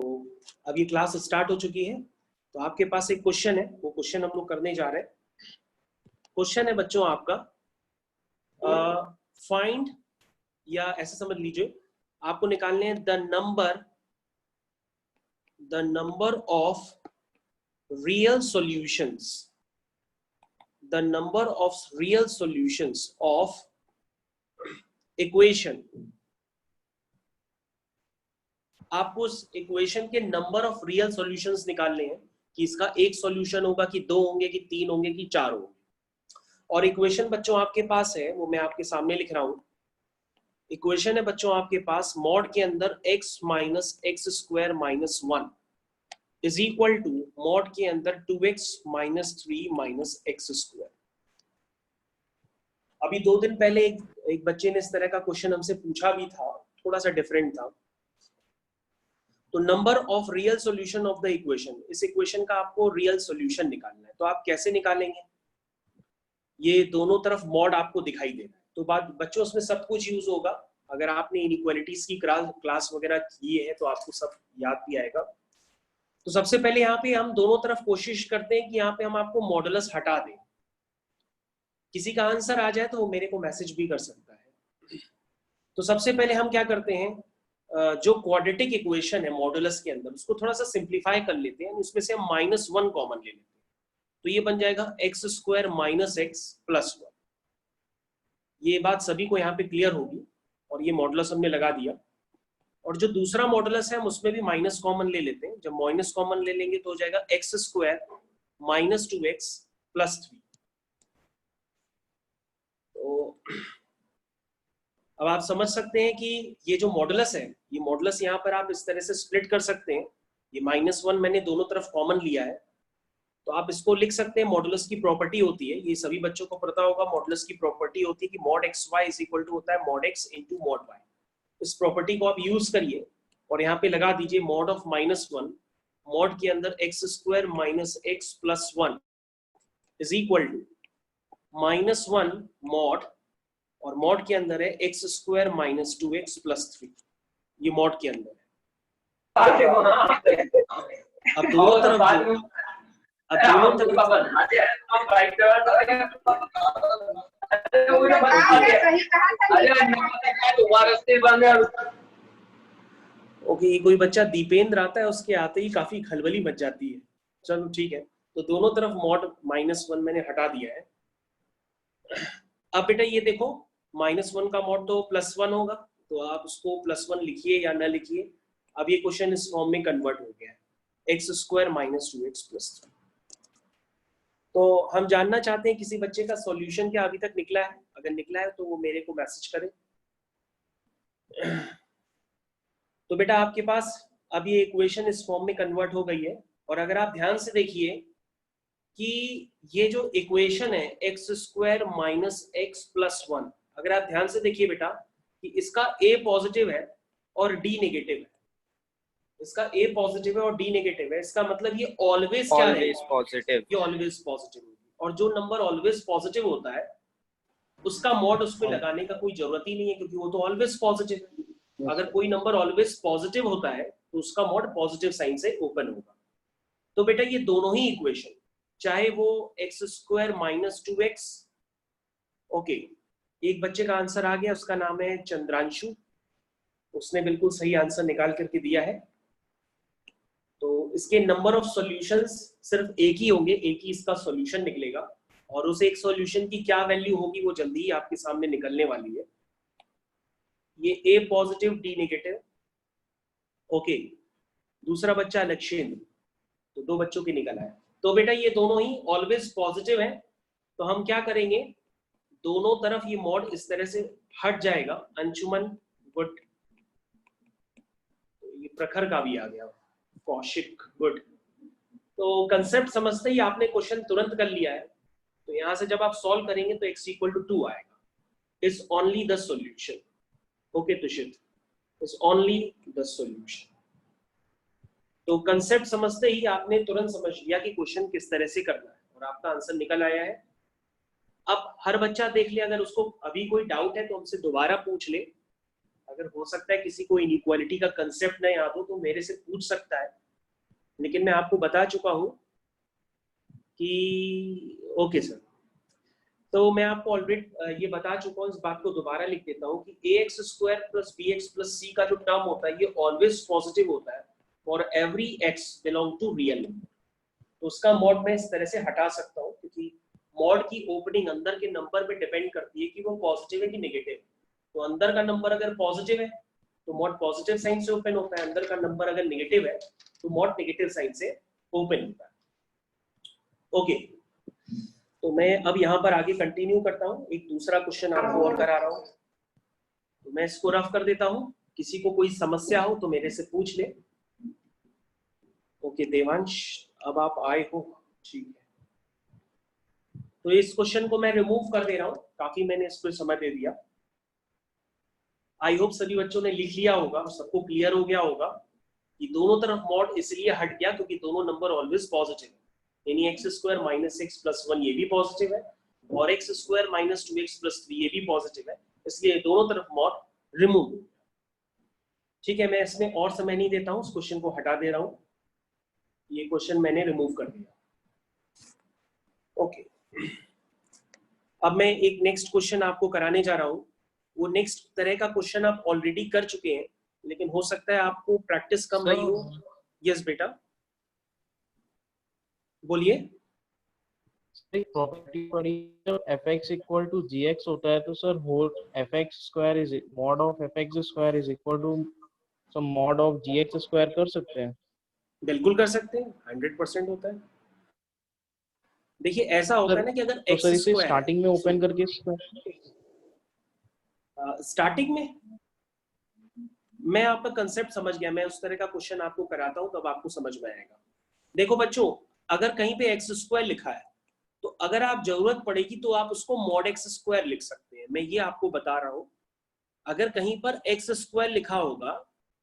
तो अब ये क्लास स्टार्ट हो चुकी है, तो आपके पास एक क्वेश्चन है, वो क्वेश्चन हम लोग करने जा रहे हैं। क्वेश्चन है बच्चों आपका फाइंड, या ऐसे समझ लीजिए आपको निकालने हैं the number of real solutions, the number of real solutions of equation. आपको उस इक्वेशन के नंबर ऑफ रियल सॉल्यूशंस निकालने हैं कि इसका एक सॉल्यूशन होगा कि दो होंगे कि तीन होंगे कि चार होंगे। और इक्वेशन बच्चों आपके पास है, वो मैं आपके सामने लिख रहा हूं। इक्वेशन है बच्चों आपके पास मॉड के अंदर x minus x square minus 1 is equal to mod के अंदर 2x minus 3 minus x square. अभी 2 दिन पहले एक बच्चे ने इस तरह का क्वेश्चन हमसे पूछा भी था, थोड़ा सा डिफरेंट था। तो number of real solution of the equation, इस इक्वेशन का आपको रियल सॉल्यूशन निकालना है। तो आप कैसे निकालेंगे? ये दोनों तरफ मॉड आपको दिखाई दे रहा है, तो बात बच्चों उसमें सब कुछ यूज होगा। अगर आपने इनइक्वालिटीज की क्लास वगैरह की है तो आपको सब याद भी आएगा। तो सबसे पहले यहाँ पे हम दोनों तरफ कोशिश करते हैं कि यहाँ पे हम आपको मॉडुलस हटा दें। किसी का आंसर आ जाए तो वो मेरे को मैसेज भी कर सकता है। तो सबसे पहले हम क्या करते हैं, जो क्वाड्रेटिक इक्वेशन है मॉडुलस के अंदर, उसको थोड़ा सा सिंप्लीफाई कर लेते हैं। उसमें से हम -1 कॉमन ले लेते हैं, तो ये बन जाएगा x square minus x plus 1। ये बात सभी को यहाँ पे क्लियर होगी, और ये मॉडुलस हमने लगा दिया। और जो दूसरा मॉडुलस है हम उसमें भी माइनस कॉमन ले लेते हैं। जब माइनस कॉमन ले लेंगे तो हो जाएगा x square minus 2x plus 3। तो अब आप समझ सकते हैं कि ये जो मॉडुलस है, ये मॉडुलस यहाँ पर आप इस तरह से स्प्लिट कर सकते हैं। ये -1 मैंने दोनों तरफ कॉमन लिया है, तो आप इसको लिख सकते हैं। मॉडुलस की प्रॉपर्टी होती है, ये सभी बच्चों को पता होगा, मॉडुलस की प्रॉपर्टी होती है कि mod x y is equal to होता है mod x into mod y. इस प्रॉपर्टी को आप यूज करिए और यहाँ पे लगा दीजिए मॉड ऑफ -1 मॉड के अंदर x square minus x plus 1 is equal to -1 mod, और मॉड के अंदर है x square minus 2x plus 3। ये मॉड के अंदर है। अब दोनों तरफ ओके, कोई बच्चा दीपेंद्र आता है, उसके आते ही काफी खलबली मच जाती है। चलो ठीक है, तो दोनों तरफ मॉड -1 मैंने हटा दिया है। अब बेटा ये देखो, -1 का मॉड तो +1 होगा, तो आप उसको +1 लिखिए या ना लिखिए। अब ये क्वेश्चन इस फॉर्म में कन्वर्ट हो गया है, x square minus 2x plus 3। तो हम जानना चाहते हैं किसी बच्चे का सॉल्यूशन क्या अभी तक निकला है। अगर निकला है तो वो मेरे को मैसेज करे। तो बेटा आपके पास अब ये इक्वेशन इस फॉर्म में कन्वर्ट हो गई है। और अगर आप ध्यान से देखिए कि ये जो इक्वेशन है x square minus x plus 1, अगर आप ध्यान से देखिए बेटा कि इसका a पॉजिटिव है और d नेगेटिव है। इसका a पॉजिटिव है और d नेगेटिव है, इसका मतलब ये ऑलवेज क्या है? पॉजिटिव। ये ऑलवेज पॉजिटिव होगी। और जो नंबर ऑलवेज पॉजिटिव होता है उसका मॉड उस पे लगाने का कोई जरूरत ही नहीं है, क्योंकि वो तो ऑलवेज पॉजिटिव है। अगर कोई नंबर ऑलवेज पॉजिटिव होता है तो उसका मॉड पॉजिटिव साइन से ओपन होगा। तो बेटा ये दोनों ही इक्वेशन, चाहे वो x square minus 2x, okay, एक बच्चे का आंसर आ गया, उसका नाम है चंद्रांशु, उसने बिल्कुल सही आंसर निकाल करके दिया है। तो इसके नंबर ऑफ सॉल्यूशंस सिर्फ एक ही होंगे, एक ही इसका सॉल्यूशन निकलेगा, और उस एक सॉल्यूशन की क्या वैल्यू होगी वो जल्दी ही आपके सामने निकलने वाली है। ये a positive d negative, okay. दूसरा बच्चा लक्ष्येंद्र, तो 2 बच्चों की निकल आया। तो बेटा ये दोनों ही ऑलवेज पॉजिटिव है, तो हम क्या करेंगे, दोनों तरफ ये मॉड इस तरह से हट जाएगा। अंशुमन गुड, ये प्रखर का भी आ गया, कौशिक गुड। तो कंसेप्ट समझते ही आपने क्वेश्चन तुरंत कर लिया है। तो यहां से जब आप सॉल्व करेंगे तो x इक्वल टू 2 आएगा, is only the solution. Okay तुषित, is only the solution. तो कंसेप्ट समझते ही आपने तुरंत समझ लिया कि क्वेश्चन किस तरह से करना है, और आपका आंसर निकल आया है। अब हर बच्चा देख ले, अगर उसको अभी कोई डाउट है तो हमसे दोबारा पूछ ले। अगर हो सकता है किसी को इनइक्वालिटी का कंसेप्ट ना याद हो तो मेरे से पूछ सकता है, लेकिन मैं आपको बता चुका हूं कि ओके सर। तो मैं आपको ऑलरेडी ये बता चुका हूँ, इस बात को दोबारा लिख देता हूँ कि ax square plus bx plus c का जो टर्म होता है ये ऑलवेज पॉजिटिव होता है for every x belong to real number. तो उसका मॉड मैं इस तरह से हटा सकता हूँ, क्योंकि मॉड की ओपनिंग अंदर के नंबर पे डिपेंड करती है कि वो पॉजिटिव है कि नेगेटिव। तो अंदर का नंबर अगर पॉजिटिव है तो मॉड पॉजिटिव साइन से ओपन होता है, अंदर का नंबर अगर नेगेटिव है तो मॉड नेगेटिव साइन से ओपन होता है। ओके, तो मैं अब यहाँ पर आगे कंटिन्यू करता हूँ, एक दूसरा क्वेश्चन आपको और करा रहा हूँ। तो मैं इसको रफ कर देता हूँ, किसी को कोई समस्या हो तो मेरे से पूछ ले। ओके देवांश, अब आप आए हो, ठीक है। तो इस क्वेश्चन को मैं रिमूव कर दे रहा हूँ, काफी मैंने इसको समय दे दिया। आई होप सभी बच्चों ने लिख लिया होगा, सबको क्लियर हो गया होगा कि दोनों तरफ मॉड इसलिए हट गया क्योंकि दोनों नंबर ऑलवेज पॉजिटिव है। यानी x square minus x plus one ये भी पॉजिटिव है और x square minus two x plus three ये भी पॉजिटिव है, इसलिए दोनों तरफ मॉड रिमूव हो गया। ठीक है, मैं इसमें और समय नहीं देता हूँ, इस क्वेश्चन को हटा दे रहा हूँ, ये क्वेश्चन मैंने रिमूव कर दिया। ओके, अब मैं एक नेक्स्ट क्वेश्चन आपको कराने जा रहा हूँ। वो नेक्स्ट तरह का क्वेश्चन आप ऑलरेडी कर चुके हैं, लेकिन हो सकता है आपको प्रैक्टिस कम रही हो। यस बेटा बोलिए। प्रॉपर्टी पड़ी तो fx इक्वल टू gx होता है, तो sir whole fx square is mod of fx square is equal to some mod of gx square कर सकते हैं? बिल्कुल कर सकते हैं, 100% होता है। देखिए ऐसा होता है ना कि अगर तो एक्स सर इसे स्क्वायर स्टार्टिंग में ओपन करके स्टार्टिंग में मैं आपका कंसेप्ट समझ गया, मैं उस तरह का क्वेश्चन आपको कराता हूं तब आपको समझ में आएगा। देखो बच्चों, अगर कहीं पे एक्स स्क्वायर लिखा है तो अगर आप जरूरत पड़ेगी तो आप उसको मॉड एक्स स्क्वायर लिख सकते हैं, मैं ये आपको बता रहा हूं। अगर कहीं पर एक्स स्क्वायर लिखा होगा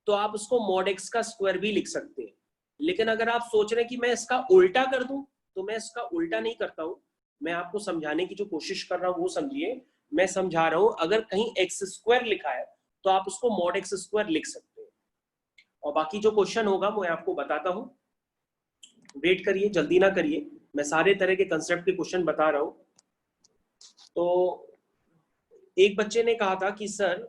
तो आप उसको मॉड एक्स का स्क्वायर भी लिख सकते हैं। लेकिन अगर आप सोच रहे हैं कि मैं इसका उल्टा कर दूं तो मैं इसका उल्टा नहीं करता हूं, मैं आपको समझाने की जो कोशिश कर रहा हूं वो समझिए। मैं समझा रहा हूं, अगर कहीं एक्स स्क्वायर लिखा है तो आप उसको मॉड एक्स स्क्वायर लिख सकते हैं। और बाकी जो क्वेश्चन होगा मैं आपको बताता हूं, वेट करिए, जल्दी ना करिए, मैं सारे तरह के कंसेप्ट के क्वेश्चन बता रहा हूं। तो एक बच्चे ने कहा था कि सर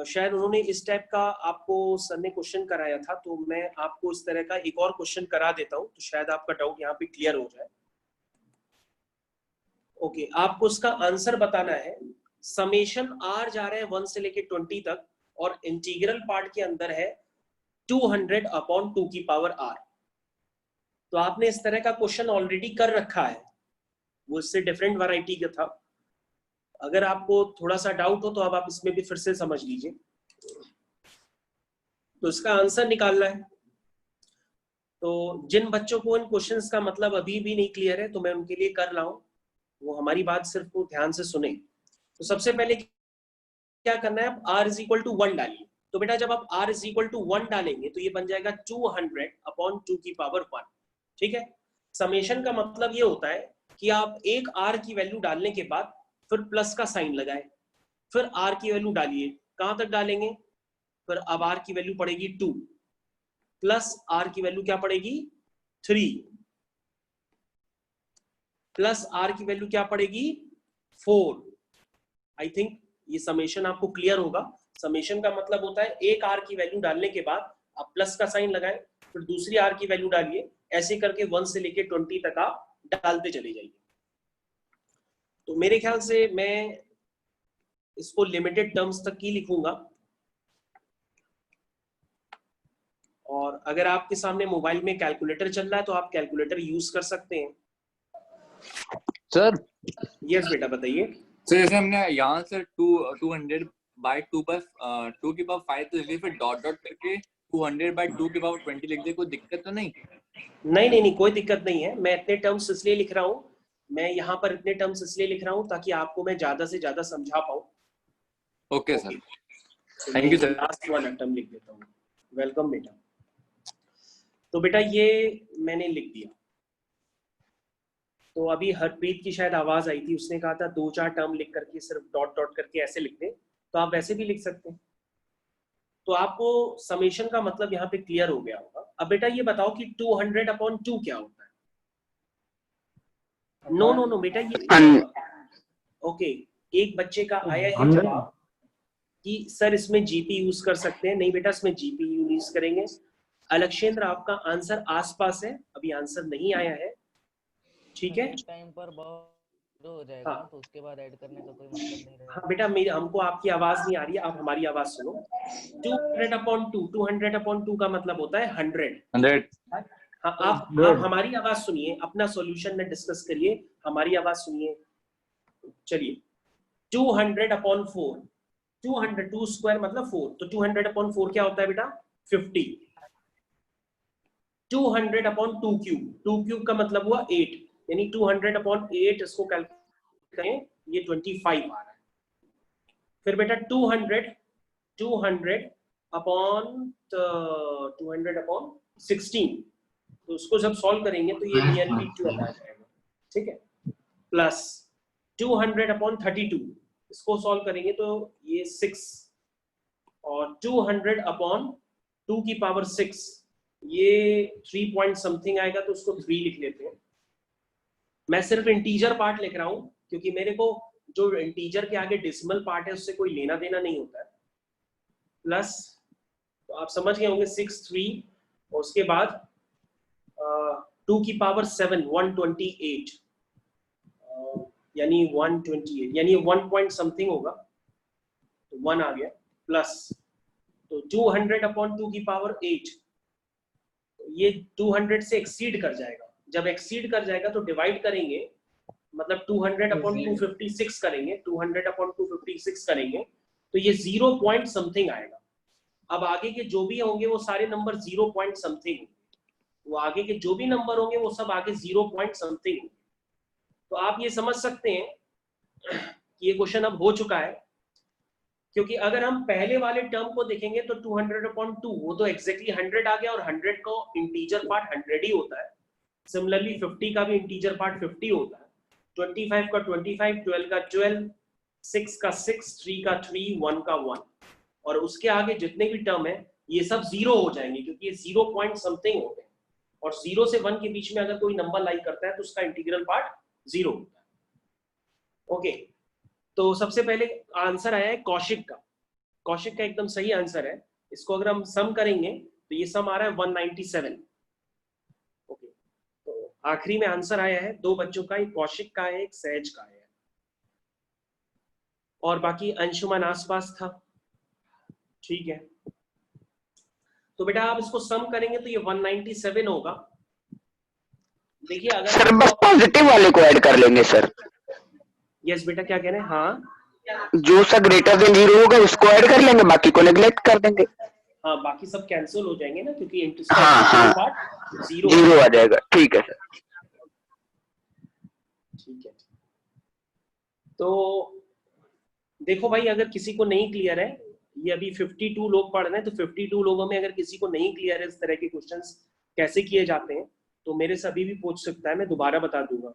शायद उन्होंने इस टाइप का आपको सर ने क्वेश्चन कराया था, तो मैं आपको इस तरह का एक और क्वेश्चन करा देता हूं तो शायद आपका डाउट यहाँ पे क्लियर हो जाए। ओके, आपको उसका आंसर बताना है। समेशन आर जा रहा है 1 से लेके 20 तक और इंटीग्रल पार्ट के अंदर है 200 अपॉन 2 की पावर आर। तो आपने इस तरह का क्वेश्चन ऑलरेडी कर रखा है, वो इससे डिफरेंट वैरायटी का था। अगर आपको थोड़ा सा डाउट हो तो अब आप इसमें भी फिर से समझ लीजिए। तो इसका आंसर निकालना है। तो जिन बच्चों को इन क्वेश्चंस का मतलब अभी भी नहीं क्लियर है तो मैं उनके लिए कर रहा हूं, वो हमारी बात सिर्फ वो ध्यान से सुने। तो सबसे पहले क्या करना है, आप r इज इक्वल टू 1 डालिए। तो बेटा जब आप r इज इक्वल टू 1 डालेंगे तो ये बन जाएगा 200 अपॉन 2 की पावर 1। ठीक है, समेशन का मतलब ये होता है कि आप एक r की वैल्यू डालने के बाद फिर प्लस का साइन लगाए, फिर r की वैल्यू डालिए, कहां तक डालेंगे, फिर अब r की वैल्यू पड़ेगी 2 प्लस r की वैल्यू क्या पड़ेगी 3 प्लस r की वैल्यू क्या पड़ेगी 4। आई थिंक ये समेशन आपको क्लियर होगा। समेशन का मतलब होता है एक r की वैल्यू डालने के बाद आप प्लस का साइन लगाएं, फिर दूसरी r की वैल्यू डालिए, ऐसे करके 1 से लेके 20 तक आप डालते चले जाइए। तो मेरे ख्याल से मैं इसको लिमिटेड टर्म्स तक ही लिखूंगा, और अगर आपके सामने मोबाइल में कैलकुलेटर चल रहा है तो आप कैलकुलेटर यूज कर सकते हैं। सर यस बेटा बताइए। सर जैसे हमने यहाँ से 200 बाई 2 पर 2 की पावर 5 तो इसलिए फिर डॉट डॉट करके 200 बाई 2 की पावर 20 लिख दे, कोई दिक्कत तो नहीं? नहीं, कोई दिक्कत नहीं है। मैं इतने टर्म्स इसलिए लिख रहा हूँ, मैं यहाँ पर इतने टर्म्स इसलिए लिख रहा हूँ ताकि आपको मैं ज्यादा से ज्यादा समझा पाऊँ। Okay sir, thank you sir. Last वाला टर्म लिख देता हूँ। वेलकम बेटा। तो बेटा ये मैंने लिख दिया। तो अभी हरप्रीत की शायद आवाज आई थी, उसने कहा था 2-4 टर्म लिख करके सिर्फ डॉट डॉट करके ऐसे लिख दें, तो आप वैसे भी लिख सकते हैं। तो आपको समेशन का मतलब यहाँ पे क्लियर हो गया होगा। अब बेटा ये बताओ कि 200/2 क्या होता है? नो बेटा ये ओके, एक बच्चे का आया है जवाब कि सर इसमें जीपी यूज कर सकते हैं। नहीं बेटा, इसमें जीपी यूज करेंगे। अलक्षेंद्र आपका आंसर आसपास है, अभी आंसर नहीं आया है, ठीक है। टाइम पर बहुत हो जाएगा हाँ। ना, तो उसके बाद ऐड करने का कोई मतलब नहीं रहेगा। हाँ बेटा, मेरी हमको आपकी आवाज नहीं आ रही है, आप हमारी आवाज सुनो। 200/2 का मतलब होता है 100। 100। हाँ, आप हमारी आवाज सुनिए, अपना सॉल्यूशन में डिस्कस करिए, हमारी आवाज सुनिए। चलिए, 200/4, 200 2 स्क्वायर मतलब 4, तो 200/4 क्या होता है बेटा? 50। 200/2 क्यूब, 2 क्यूब का मतलब हुआ 8, यानी 200/8 इसको कैलकुलेट करें, ये 25 आ रहा है। फिर बेटा 200/16, तो उसको जब सॉल्व करेंगे तो ये नियरली 12 आ जाएगा, ठीक है। प्लस 200/32, इसको सॉल्व करेंगे तो ये 6, और 200/2 की पावर 6, ये 3 पॉइंट समथिंग आएगा, तो उसको 3 लिख लेते हैं। मैं सिर्फ इंटीजर पार्ट लिख रहा हूं क्योंकि मेरे को जो इंटीजर के आगे डेसिमल पार्ट है उससे कोई लेना देना नहीं होता है। प्लस, तो आप समझ गए होंगे 6 3, और उसके बाद 2 की पावर 7 128, यानी 128, यानी 1 पॉइंट समथिंग होगा, तो 1 आ गया। प्लस, तो 200/2 की पावर 8, ये 200 से एक्सीड कर जाएगा। जब एक्सीड कर जाएगा तो डिवाइड करेंगे, मतलब 200/256 करेंगे, 200/256 करेंगे, तो ये 0 पॉइंट समथिंग आएगा। अब आगे के जो भी होंगे वो सारे नंबर 0 पॉइंट समथिंग, वो आगे के जो भी नंबर होंगे वो सब आगे 0 पॉइंट समथिंग। तो आप ये समझ सकते हैं कि ये क्वेश्चन अब हो चुका है, क्योंकि अगर हम पहले वाले टर्म को देखेंगे तो 200/2 वो तो एग्जैक्टली 100 आ गया, और 100 का इंटीजर पार्ट 100 ही होता है। सिमिलरली 50 का भी इंटीजर पार्ट 50 होता है, 25 का 25, 12 का 12, 6 का 6, 3 का 3, 1 का 1, और उसके आगे जितने भी टर्म है ये सब 0 हो जाएंगे, क्योंकि ये 0 पॉइंट समथिंग होते हैं, और 0 से 1 के बीच में अगर कोई नंबर लाई करता है तो उसका इंटीग्रल पार्ट 0 होता है। ओके, तो सबसे पहले आंसर आया है कौशिक का। कौशिक का एकदम सही आंसर है। इसको अगर हम सम करेंगे तो ये सम आ रहा है 197। ओके, तो आखिरी में आंसर आया है 2 बच्चों का, एक कौशिक का है, एक सहज का है, और बाकी अंशुमन आसपास था, ठीक है। तो बेटा आप इसको सम करेंगे तो ये 197 होगा। देखिए अगर सर बस पॉजिटिव वाले को ऐड कर लेंगे सर। यस बेटा, क्या कह रहे हैं? हाँ, जो सा ग्रेटर देन 0 होगा उसको ऐड कर लेंगे, बाकी को नेग्लेक्ट कर देंगे। हाँ, बाकी सब कैंसिल हो जाएंगे ना, क्योंकि हाँ, पार्ट 0 आ जाएगा। ठीक है सर। ठीक है। तो देखो भाई, अगर किसी को नहीं क्लियर है, ये अभी 52 लोग पढ़ रहे हैं, तो 52 लोगों में अगर किसी को नहीं क्लियर है इस तरह के क्वेश्चंस कैसे किए जाते हैं, तो मेरे से अभी भी पूछ सकता है, मैं दोबारा बता दूंगा।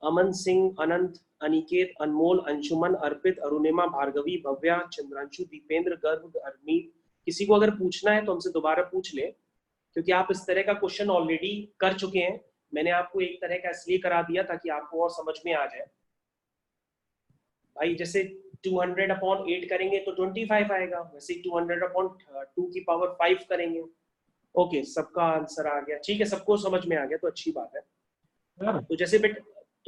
अमन सिंह, अनंत, अनिकेत, अनमोल, अंशुमन, अर्पित, अरुणिमा, भार्गवी, भव्या, चंद्रांशु, दीपेंद्र, गर्भ, हरमीत, किसी को अगर पूछना है तो हमसे दोबारा पूछ ले, क्योंकि आप इस तरह का क्वेश्चन ऑलरेडी कर चुके हैं। मैंने आपको एक तरह का इसलिए करा दिया ताकि आपको और समझ में आ जाए। भाई जैसे 200/8 करेंगे तो 25 आएगा, वैसे 200/2 की पावर 5 करेंगे। ओके, सबका आंसर आ गया, ठीक है, सबको समझ में आ गया तो अच्छी बात है। तो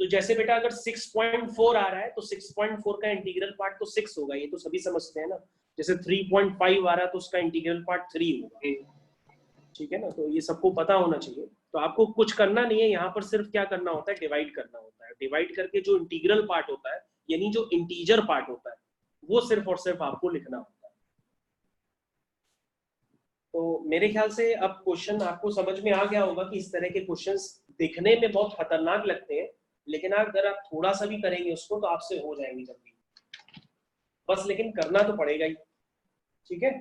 जैसे बेटा अगर 6.4 आ रहा है तो 6.4 का इंटीग्रल पार्ट तो 6 होगा, ये तो सभी समझते हैं ना। जैसे 3.5 आ रहा है तो उसका इंटीग्रल पार्ट 3 होगा, ठीक है ना। तो ये सबको पता होना चाहिए। तो आपको कुछ करना नहीं है, यहाँ पर सिर्फ क्या करना होता है, डिवाइड करना होता है। डिवाइड करके जो इंटीग्रल पार्ट होता है, यानी जो इंटीजर पार्ट होता है, वो सिर्फ और सिर्फ आपको लिखना होता है। तो मेरे ख्याल से अब क्वेश्चन आपको समझ में आ गया होगा कि इस तरह के क्वेश्चंस दिखने में बहुत खतरनाक लगते हैं, लेकिन अगर आप थोड़ा सा भी करेंगे उसको तो आपसे हो जाएंगे जल्दी, बस लेकिन करना तो पड़ेगा ही, ठीक है।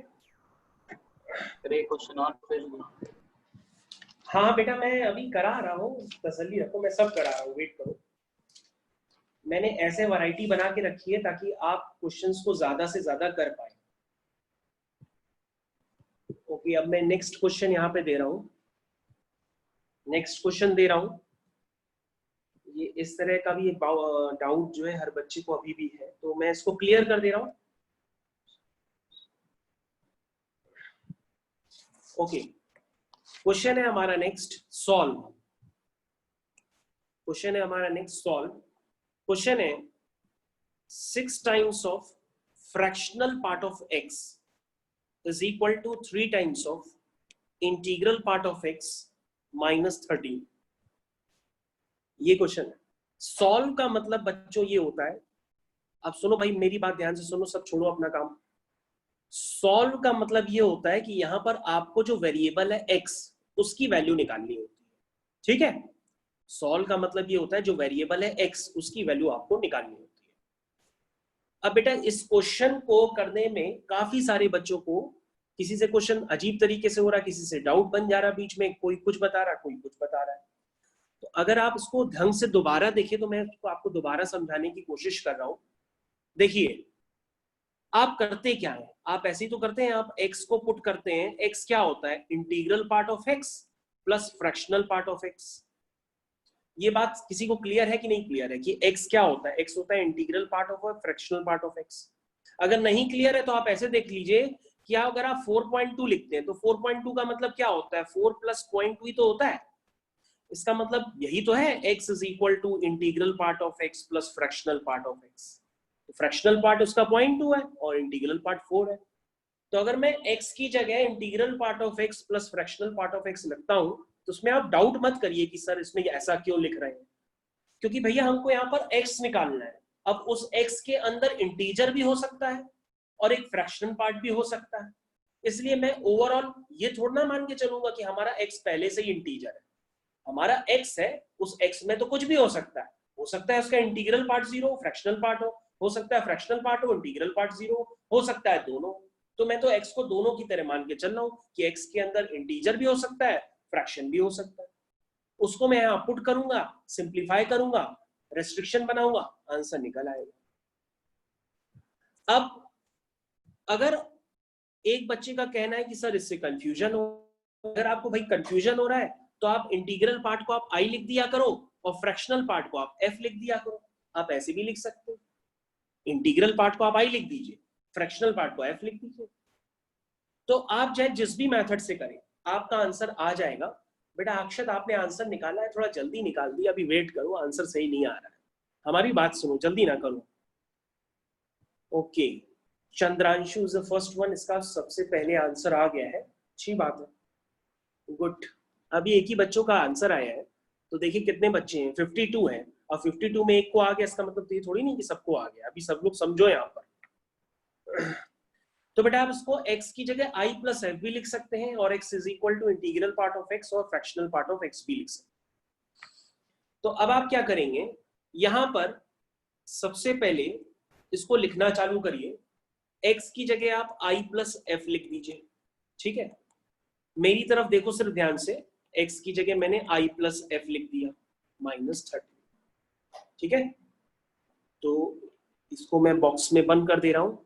क्वेश्चन और फिर हाँ बेटा, मैं अभी करा रहा हूँ, तसल्ली रखो, मैं सब करा रहा हूँ, वेट करो। मैंने ऐसे वैरायटी बना के रखी है ताकि आप क्वेश्चंस को ज्यादा से ज्यादा कर पाए। ओके, अब मैं नेक्स्ट क्वेश्चन यहाँ पे दे रहा हूँ, नेक्स्ट क्वेश्चन दे रहा हूँ। ये इस तरह का भी डाउट जो है हर बच्चे को अभी भी है, तो मैं इसको क्लियर कर दे रहा हूँ। ओके, क्वेश्चन है हमारा नेक्स्ट सॉल्व। क्वेश्चन है हमारा नेक्स्ट सॉल्व। क्वेश्चन है 6 times of fractional part of x is equal to 3 times of integral part of x minus 13। ये क्वेश्चन है। सॉल्व का मतलब बच्चों ये होता है, अब सुनो भाई मेरी बात ध्यान से सुनो, सब छोड़ो अपना काम। सॉल्व का मतलब ये होता है कि यहां पर आपको जो वेरिएबल है x उसकी वैल्यू निकालनी होती है, ठीक है। सॉल्व का मतलब ये होता है जो वेरिएबल है x उसकी वैल्यू आपको निकालनी होती है। अब बेटा इस क्वेश्चन को करने में काफी सारे बच्चों को, किसी से क्वेश्चन अजीब तरीके से हो रहा है, किसी से डाउट बन जा रहा है बीच में, कोई कुछ बता रहा है, कोई कुछ बता रहा है। तो अगर आप इसको ढंग से दोबारा देखें, तो मैं इसको आपको दोबारा समझाने की कोशिश कर रहा हूं। देखिए आप करते क्या है, आप ऐसे ही तो करते हैं, आप x को पुट करते हैं। x क्या होता है? Integral part of x plus fractional part of x। ये बात किसी को क्लियर है कि नहीं क्लियर है कि x क्या होता है? x होता है integral part of fractional part of x। अगर नहीं क्लियर है तो आप ऐसे देख लीजिए कि अगर आप 4.2 लिखते हैं तो 4.2 का मतलब क्या होता है? 4 प्लस 0.2 ही तो होता है। इसका मतलब यही तो है, x is equal to integral part of x plus fractional part of x। तो फ्रैक्शनल पार्ट उसका 0.2 है और इंटीग्रल पार्ट 4 है। तो अगर मैं x की जगह integral part of x plus fractional part of x लिखता हूं, तो उसमें आप डाउट मत करिए कि सर इसमें ऐसा क्यों लिख रहे हैं, क्योंकि भैया हमको यहाँ पर x निकालना है। अब उस x के अंदर इंटीजर भी हो सकता है और एक फ्रैक्शनल पार्ट भी हो सकता है, इसलिए मैं ओवरऑल ये थोड़ा ना मान के चलूंगा कि हमारा x पहले से ही इंटीजर है। हमारा x है, उस x में तो कुछ भी हो सकता है। हो सकता है उसका इंटीग्रल पार्ट 0 फ्रैक्शनल पार्ट हो सकता है फ्रैक्शनल पार्ट हो इंटीग्रल पार्ट 0 हो सकता है दोनों। तो मैं तो x को दोनों की तरह मान के चल रहा हूं कि x के अंदर इंटीजर भी हो सकता है, फ्रैक्शन भी हो सकता है। उसको मैं यहां पुट करूंगा, सिंप्लीफाई करूंगा, रेस्ट्रिक्शन बनाऊंगा, आंसर निकल आएगा। अब अगर एक बच्चे का कहना है कि सर इससे कंफ्यूजन हो, अगर आपको भाई कंफ्यूजन हो रहा है तो आप इंटीग्रल पार्ट को आप i लिख दिया करो और फ्रैक्शनल पार्ट को आप f लिख दिया करो। आप ऐसे भी लिख सकते हो, इंटीग्रल पार्ट को आप i लिख दीजिए, फ्रैक्शनल पार्ट को f लिख दीजिए। तो आप चाहे जिस भी मेथड से करें आपका आंसर आ जाएगा। बेटा अक्षत आपने आंसर निकाला है, थोड़ा जल्दी निकाल दिया, अभी वेट करो, आंसर सही नहीं आ रहा है। हमारी बात सुनो, जल्दी ना करो। Okay, Chandranshu is the first one, इसका सबसे पहले आंसर आ गया है, अच्छी बात है, गुड। अभी एक ही बच्चों का आंसर आया है, तो देखिए कितने बच्चे हैं, 52 हैं, और 52 में एक को आ गया, इसका मतलब ये थोड़ी नहीं कि सबको आ गया। अभी सब लोग समझो यहाँ पर। तो बेटा आप इसको x की जगह i प्लस f भी लिख सकते हैं और x is equal to integral part of x और फ्रैक्शनल पार्ट ऑफ x भी लिख सकते हैं। तो अब आप क्या करेंगे, यहां पर सबसे पहले इसको लिखना चालू करिए। x की जगह आप i प्लस f लिख दीजिए, ठीक है। मेरी तरफ देखो सिर्फ ध्यान से, x की जगह मैंने i प्लस f लिख दिया -30, ठीक है। तो इसको मैं बॉक्स में बंद कर दे रहा हूं।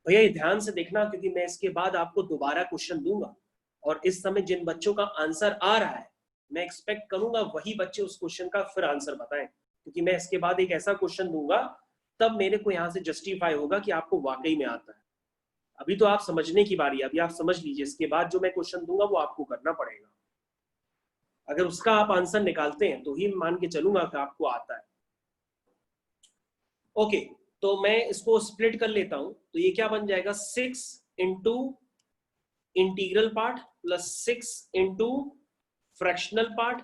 भैया ये ध्यान से देखना, क्योंकि मैं इसके बाद आपको दोबारा क्वेश्चन दूंगा और इस समय जिन बच्चों का आंसर आ रहा है मैं एक्सपेक्ट करूंगा वही बच्चे उस क्वेश्चन का फिर आंसर बताएं, क्योंकि मैं इसके बाद एक ऐसा क्वेश्चन दूंगा तब मेरे को यहाँ से जस्टिफाई होगा कि आपको वाकई में आता है। अभी तो आप समझने की बारी है, अभी आप समझ लीजिए, इसके बाद जो मैं क्वेश्चन दूंगा वो आपको करना पड़ेगा। अगर उसका आप आंसर निकालते हैं तो ही मान के चलूंगा कि आपको आता है। ओके, तो मैं इसको स्प्लिट कर लेता हूं, तो ये क्या बन जाएगा, 6 into integral part plus 6 into fractional part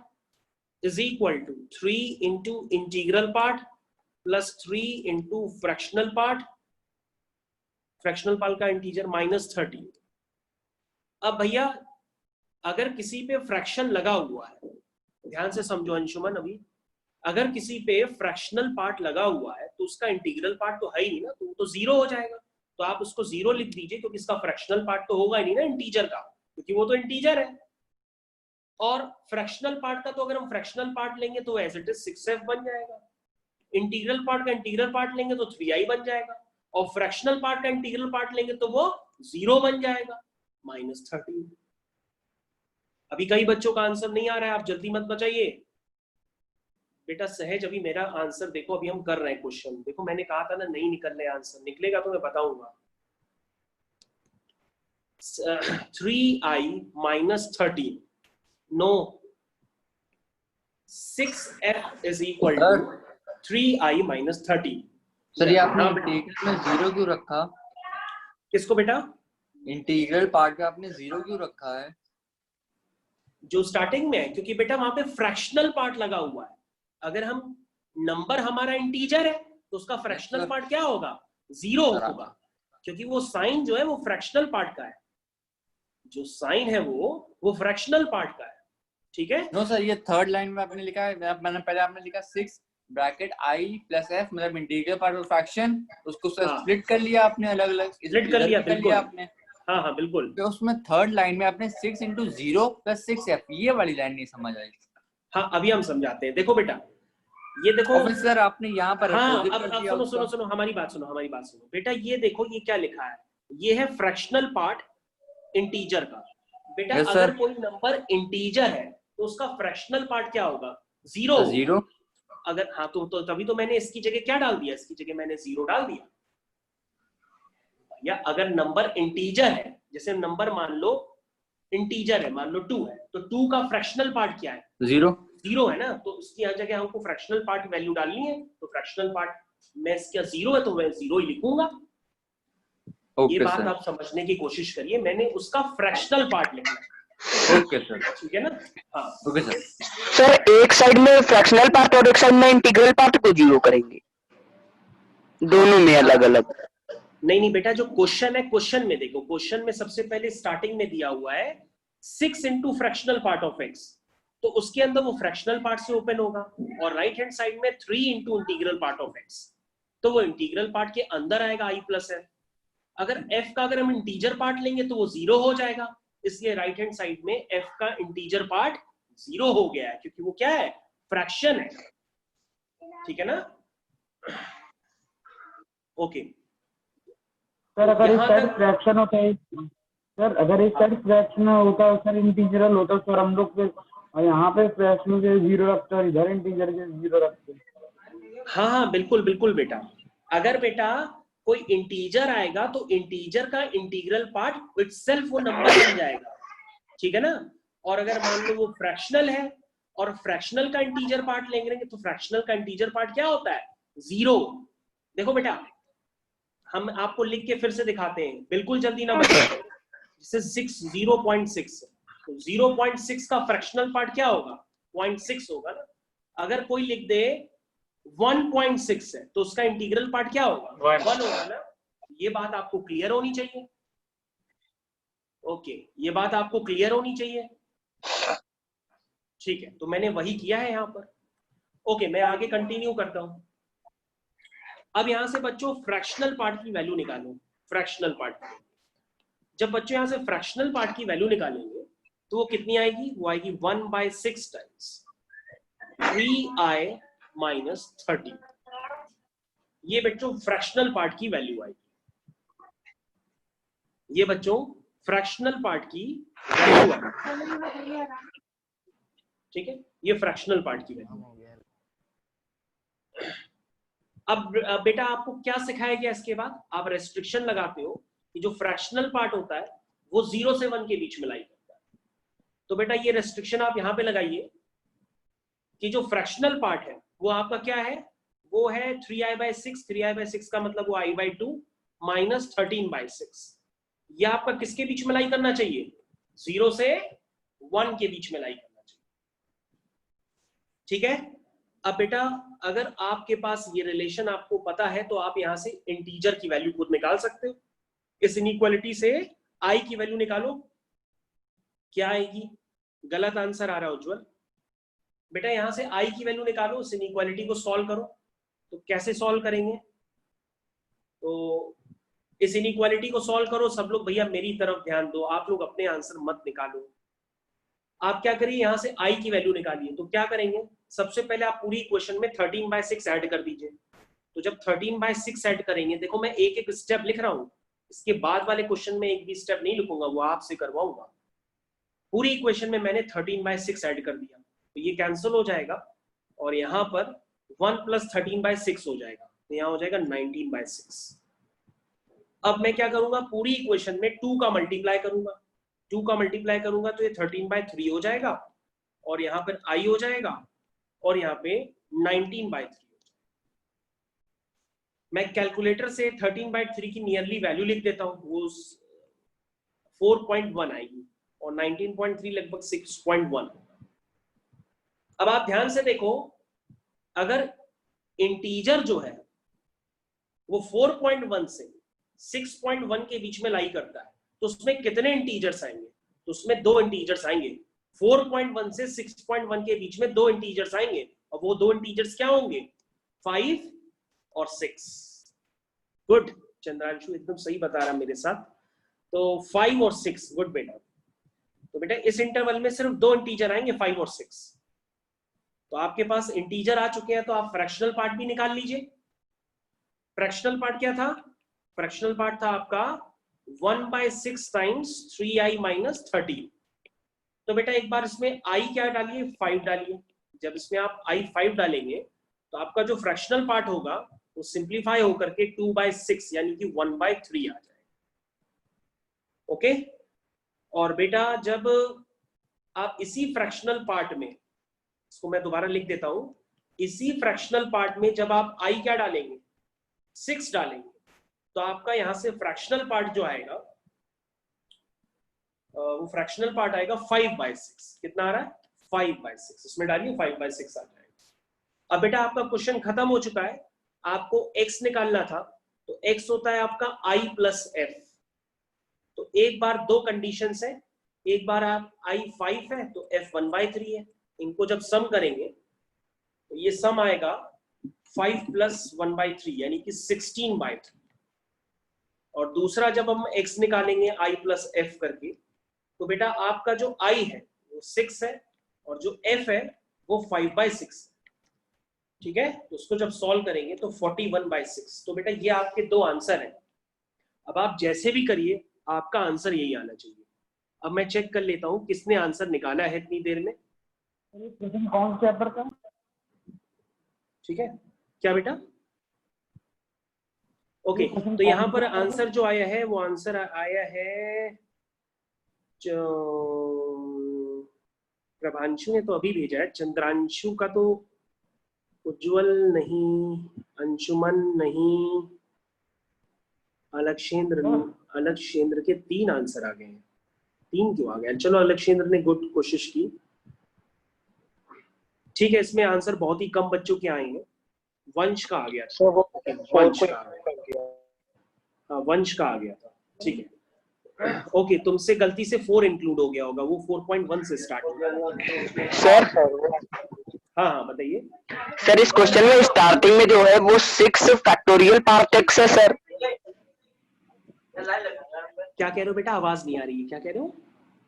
is equal to 3 into integral part plus 3 into fractional part, fractional part का इंटीजर -30। अब भैया अगर किसी पे फ्रैक्शन लगा हुआ है, ध्यान से समझो अंशुमन, अभी अगर किसी पे फ्रैक्शनल पार्ट लगा हुआ है तो उसका इंटीग्रल पार्ट तो है ही नहीं ना, तो वो तो 0 हो जाएगा। तो आप उसको 0 लिख दीजिए, क्योंकि इसका फ्रैक्शनल पार्ट तो होगा ही नहीं ना इंटीजर का, क्योंकि वो तो इंटीजर है। और फ्रैक्शनल पार्ट का तो अगर हम फ्रैक्शनल पार्ट लेंगे तो एज इट इज 6f बन जाएगा, इंटीग्रल पार्ट का इंटीग्रल पार्ट लेंगे तो 3i बन जाएगा, और फ्रैक्शनल पार्ट का इंटीग्रल पार्ट लेंगे तो वो 0 बन जाएगा। -13। अभी कई बच्चों का आंसर नहीं आ रहा है, आप जल्दी मत बचाइए बेटा। सहज अभी मेरा आंसर देखो, अभी हम कर रहे हैं क्वेश्चन। देखो मैंने कहा था ना नहीं निकल रहे आंसर, निकलेगा तो मैं बताऊंगा। 3i -13, no 6f is equal to 3i -13। Sir ये आपने हाँ बेटा। इंटीग्रल में जीरो क्यों रखा? किसको बेटा? इंटीग्रल पार्ट का आपने जीरो क्यों रखा है? जो स्टार्टिंग में है, क्योंकि बेटा वहां पे फ्रैक्शनल पार्ट लगा हुआ है। अगर हम नंबर हमारा इंटीजर है तो उसका फ्रैक्शनल पार्ट क्या होगा? 0 होगा, क्योंकि वो साइन जो है वो फ्रैक्शनल पार्ट का है। जो साइन है वो फ्रैक्शनल पार्ट का है, ठीक है? नो सर, ये थर्ड लाइन में आपने लिखा है, मैंने पहले आपने लिखा 6 ब्रैकेट i प्लस f, मतलब इंटीग्रल पार्ट ऑफ फ्रैक्शन, उसको सर हाँ। स्प्लिट कर लिया आपने अलग अलग, स्प्लिट कर लिया, बिल्कुल। आपने। हाँ हाँ बिल्कुल। तो उसमें थर्ड लाइन में आपने 6 × 0 + 6f, ये वाली लाइन नहीं समझ आई। हाँ अभी हम समझाते हैं। देखो बेटा, ये देखो। और फिर सर आपने यहाँ पर हाँ अपोजिट कर अब दिया सुनो उसका। सुनो सुनो, हमारी बात सुनो बेटा। ये देखो ये क्या लिखा है, ये है फ्रैक्शनल पार्ट इंटीजर का। बेटा Yes, अगर sir. कोई नंबर इंटीजर है तो उसका फ्रैक्शनल पार्ट क्या होगा? 0। 0। अगर हाँ तो तभी तो मैंने इसकी जगह क्या डाल दिया, इसकी जगह मैंने 0 डाल दिया। या अगर नंबर इंटीजर है, जैसे नंबर मान लो इंटीजर है, मान लो 2 है, तो 2 का फ्रैक्शनल पार्ट क्या है? 0 है ना, तो इसकी यहाँ जगह हमको फ्रैक्शनल पार्ट वैल्यू डालनी है। तो फ्रैक्शनल पार्ट में इसका 0 है तो मैं 0 ही लिखूंगा। ये बात आप समझने की कोशिश करिए, मैंने उसका फ्रैक्शनल पार्ट लिखना है। ओके सर, ठीक है ना? हाँ ओके सर। सर एक साइड में फ्रैक्शनल पार्ट और एक साइड में इंटीग्रल पार्ट को जीरो करेंगे, दोनों में अलग अलग। नहीं बेटा, जो क्वेश्चन है, क्वेश्चन में देखो, क्वेश्चन में सबसे पहले स्टार्टिंग में दिया हुआ है 6 × फ्रैक्शनल पार्ट ऑफ x, तो उसके अंदर वो फ्रैक्शनल पार्ट से ओपन होगा। और राइट हैंड साइड में 3 × इंटीग्रल पार्ट ऑफ x, तो वो इंटीग्रल पार्ट के अंदर आएगा i प्लस है। अगर f का अगर हम इंटीजर पार्ट लेंगे तो वो 0 हो जाएगा, इसलिए राइट हैंड साइड में f का इंटीजर पार्ट 0 हो गया है, क्योंकि वो क्या है? फ्रैक्शन है। ठीक है ना? ओके। सर अगर इस यहाँ साइड तक फ्रैक्शन होता है, सर अगर इस साइड फ्रैक्शन होता है सर इंटीग्रल होता है सर, हम लोग पे यहाँ पे फ्रैक्शन के 0 रखते हैं, इधर इंटीजर के 0 रखते हैं। हाँ बिल्कुल बिल्कुल बेटा। अगर बेटा कोई इंटीजर आएगा तो इंटीजर का इंटीग्रल पार्ट इटसेल्फ वो नंबर बन जाएगा, ठीक है ना? और अगर मान लो वो फ्रैक्शनल है और फ्रैक्शनल का इंटीजर पार्ट लेंगे तो फ्रैक्शनल का इंटीजर पार्ट क्या होता है? 0। देखो बेटा, हम आपको लिख के फिर से दिखाते हैं, बिल्कुल जल्दी ना बताइए। जैसे 0.6, तो 0.6 का फ्रैक्शनल पार्ट क्या होगा? 0.6 होगा ना। अगर कोई लिख दे 1.6 है तो उसका इंटीग्रल पार्ट क्या होगा? 1 होगा ना। ये बात आपको क्लियर होनी चाहिए। ओके, ये बात आपको क्लियर होनी चाहिए। ठीक है, तो मैंने वही किया है यहां पर। ओके, मैं आगे कंटिन्यू करता हूं। अब यहां से बच्चों फ्रैक्शनल पार्ट की वैल्यू निकालो। फ्रैक्शनल पार्ट, जब बच्चों यहां से फ्रैक्शनल पार्ट की वैल्यू निकालेंगे तो वो कितनी आएगी? वो आएगी 1/6 टाइम्स 3i -13। ये बच्चों फ्रैक्शनल पार्ट की वैल्यू आएगी। ये बच्चों फ्रैक्शनल पार्ट की वैल्यू आएगी, ठीक है? ये फ्रैक्शनल पार्ट की वैल्यू। अब बेटा आपको क्या सिखाया गया इसके बाद? आप रेस्ट्रिक्शन लगाते हो कि जो फ्रैक्शनल पार्ट होता है वो 0 से 1 के बीच में लाई करता है। तो बेटा ये रेस्ट्रिक्शन आप यहां पे लगाइए कि जो फ्रैक्शनल पार्ट है वो आपका क्या है? वो है 3i/6। 3i/6 का मतलब वो i/2 -13/6। ये आपका किसके बीच में लाई करना चाहिए? 0 से 1 के बीच में लाई करना चाहिए, ठीक है? अब बेटा अगर आपके पास ये रिलेशन आपको पता है तो आप यहां से इंटीजर की वैल्यू खुद निकाल सकते हो। इस इनइक्वालिटी से i की वैल्यू निकालो, क्या आएगी? गलत आंसर आ रहा है उज्जवल। बेटा यहां से i की वैल्यू निकालो, इस इनइक्वालिटी को सॉल्व करो। तो कैसे सॉल्व करेंगे? तो इस इनइक्वालिटी को सॉल्व करो। सब लोग भैया मेरी तरफ ध्यान दो, आप लोग अपने आंसर मत निकालो। आप क्या करिए, यहां से i की वैल्यू निकालिए। तो क्या करेंगे? सबसे पहले आप पूरी इक्वेशन में 13/6 ऐड कर दीजिए। तो जब 13/6 ऐड करेंगे, देखो मैं एक एक स्टेप लिख रहा हूं, इसके बाद वाले क्वेश्चन में एक भी स्टेप नहीं लिखूंगा, वो आपसे करवाऊंगा। पूरी इक्वेशन में मैंने 13/6 ऐड कर दिया, तो ये कैंसिल हो जाएगा और यहाँ पर 1 + 13/6 हो जाएगा, तो यहाँ हो जाएगा 19/6। अब मैं क्या करूंगा, पूरी इक्वेशन में 2 का मल्टीप्लाई करूंगा, 2 का मल्टीप्लाई करूंगा तो ये 13/3 हो जाएगा और यहाँ पर I हो जाएगा और यहाँ पे 19/3। मैं कैलकुलेटर से 13/3 की नियरली वैल्यू लिख देता हूँ, वो 4.1 आएगी और 19.3 लगभग 6.1। अब आप ध्यान से देखो, अगर इंटीजर जो है वो 4.1 से 6.1 के बीच में लाई करता है तो उसमें कितने इंटीजर्स आएंगे, तो उसमें 2 इंटीजर्स आएंगे। 4.1 से 6.1 के बीच में 2 इंटीजर्स आएंगे और वो 2 इंटीजर्स क्या होंगे, 5 और 6। गुड, चंद्रांशु एकदम सही बता रहा मेरे साथ। तो 5 और 6, गुड बेटा। तो बेटा इस इंटरवल में सिर्फ 2 इंटीजर आएंगे, 5 और 6। तो आपके पास इंटीजर आ चुके हैं, तो आप फ्रैक्शनल पार्ट भी निकाल लीजिए। फ्रैक्शनल पार्ट क्या था, फ्रैक्शनल पार्ट था आपका 1/6 टाइम्स 3i - 13। तो बेटा एक बार इसमें i क्या डालिए, 5 डालिए। जब इसमें आप i 5 डालेंगे तो आपका जो फ्रैक्शनल पार्ट होगा वो सिंप्लीफाई होकर के 2/6 यानी कि 1/3 आ जाएगा। ओके, और बेटा जब आप इसी फ्रैक्शनल पार्ट में, इसको मैं दोबारा लिख देता हूं, इसी फ्रैक्शनल पार्ट में जब आप i क्या डालेंगे, 6 डालेंगे, तो आपका यहां से फ्रैक्शनल पार्ट जो आएगा वो फ्रैक्शनल पार्ट आएगा 5/6। कितना आ रहा है, 5/6। इसमें डालिए 5/6 आ जाएगा। अब बेटा आपका क्वेश्चन खत्म हो चुका है, आपको x निकालना था, तो x होता है आपका i + f। तो एक बार 2 कंडीशंस है, एक बार आप i 5 है तो f 1/3 है। इनको जब सम करेंगे तो ये सम आएगा 5 + 1/3 यानी कि 16/3। और दूसरा जब हम x निकालेंगे i + f करके, तो बेटा आपका जो i है वो 6 है और जो f है वो 5/6। ठीक है, तो उसको जब सॉल्व करेंगे तो 41/6। तो बेटा ये आपके 2 आंसर हैं। अब आप जैसे भी करिए आपका आंसर यही आना चाहिए। अब मैं चेक कर लेता हूं किसने आंसर निकाला है इतनी देर में। क्वेश्चन कौन से चैप्टर का? ठीक है, क्या बेटा? ओके, तो यहाँ पर आंसर जो आया है वो आंसर आया है, प्रभांशु ने तो अभी भेजा है, चंद्रांशु का तो, उज्जवल नहीं, अंशुमन नहीं, अलक्षेंद्र नहीं। अलक्षेंद्र के 3 आंसर आ गए हैं। 3 क्यों आ गए? चलो अलक्षेंद्र ने गुड कोशिश की। ठीक है, इसमें आंसर बहुत ही कम बच्चों के आए हैं। वंश का आ गया था, वंश का आ गया, हाँ वंश का आ गया था। ठीक है, ओके, तुमसे गलती से 4 इंक्लूड हो गया होगा, वो 4.1 से स्टार्ट हो गया। सर हाँ हाँ बताइए। सर इस क्वेश्चन में स्टार्टिंग में जो है वो 6 फैक्टोरियल पार्ट x है सर। क्या कह रहे हो बेटा, आवाज नहीं आ रही है, क्या कह रहे हो?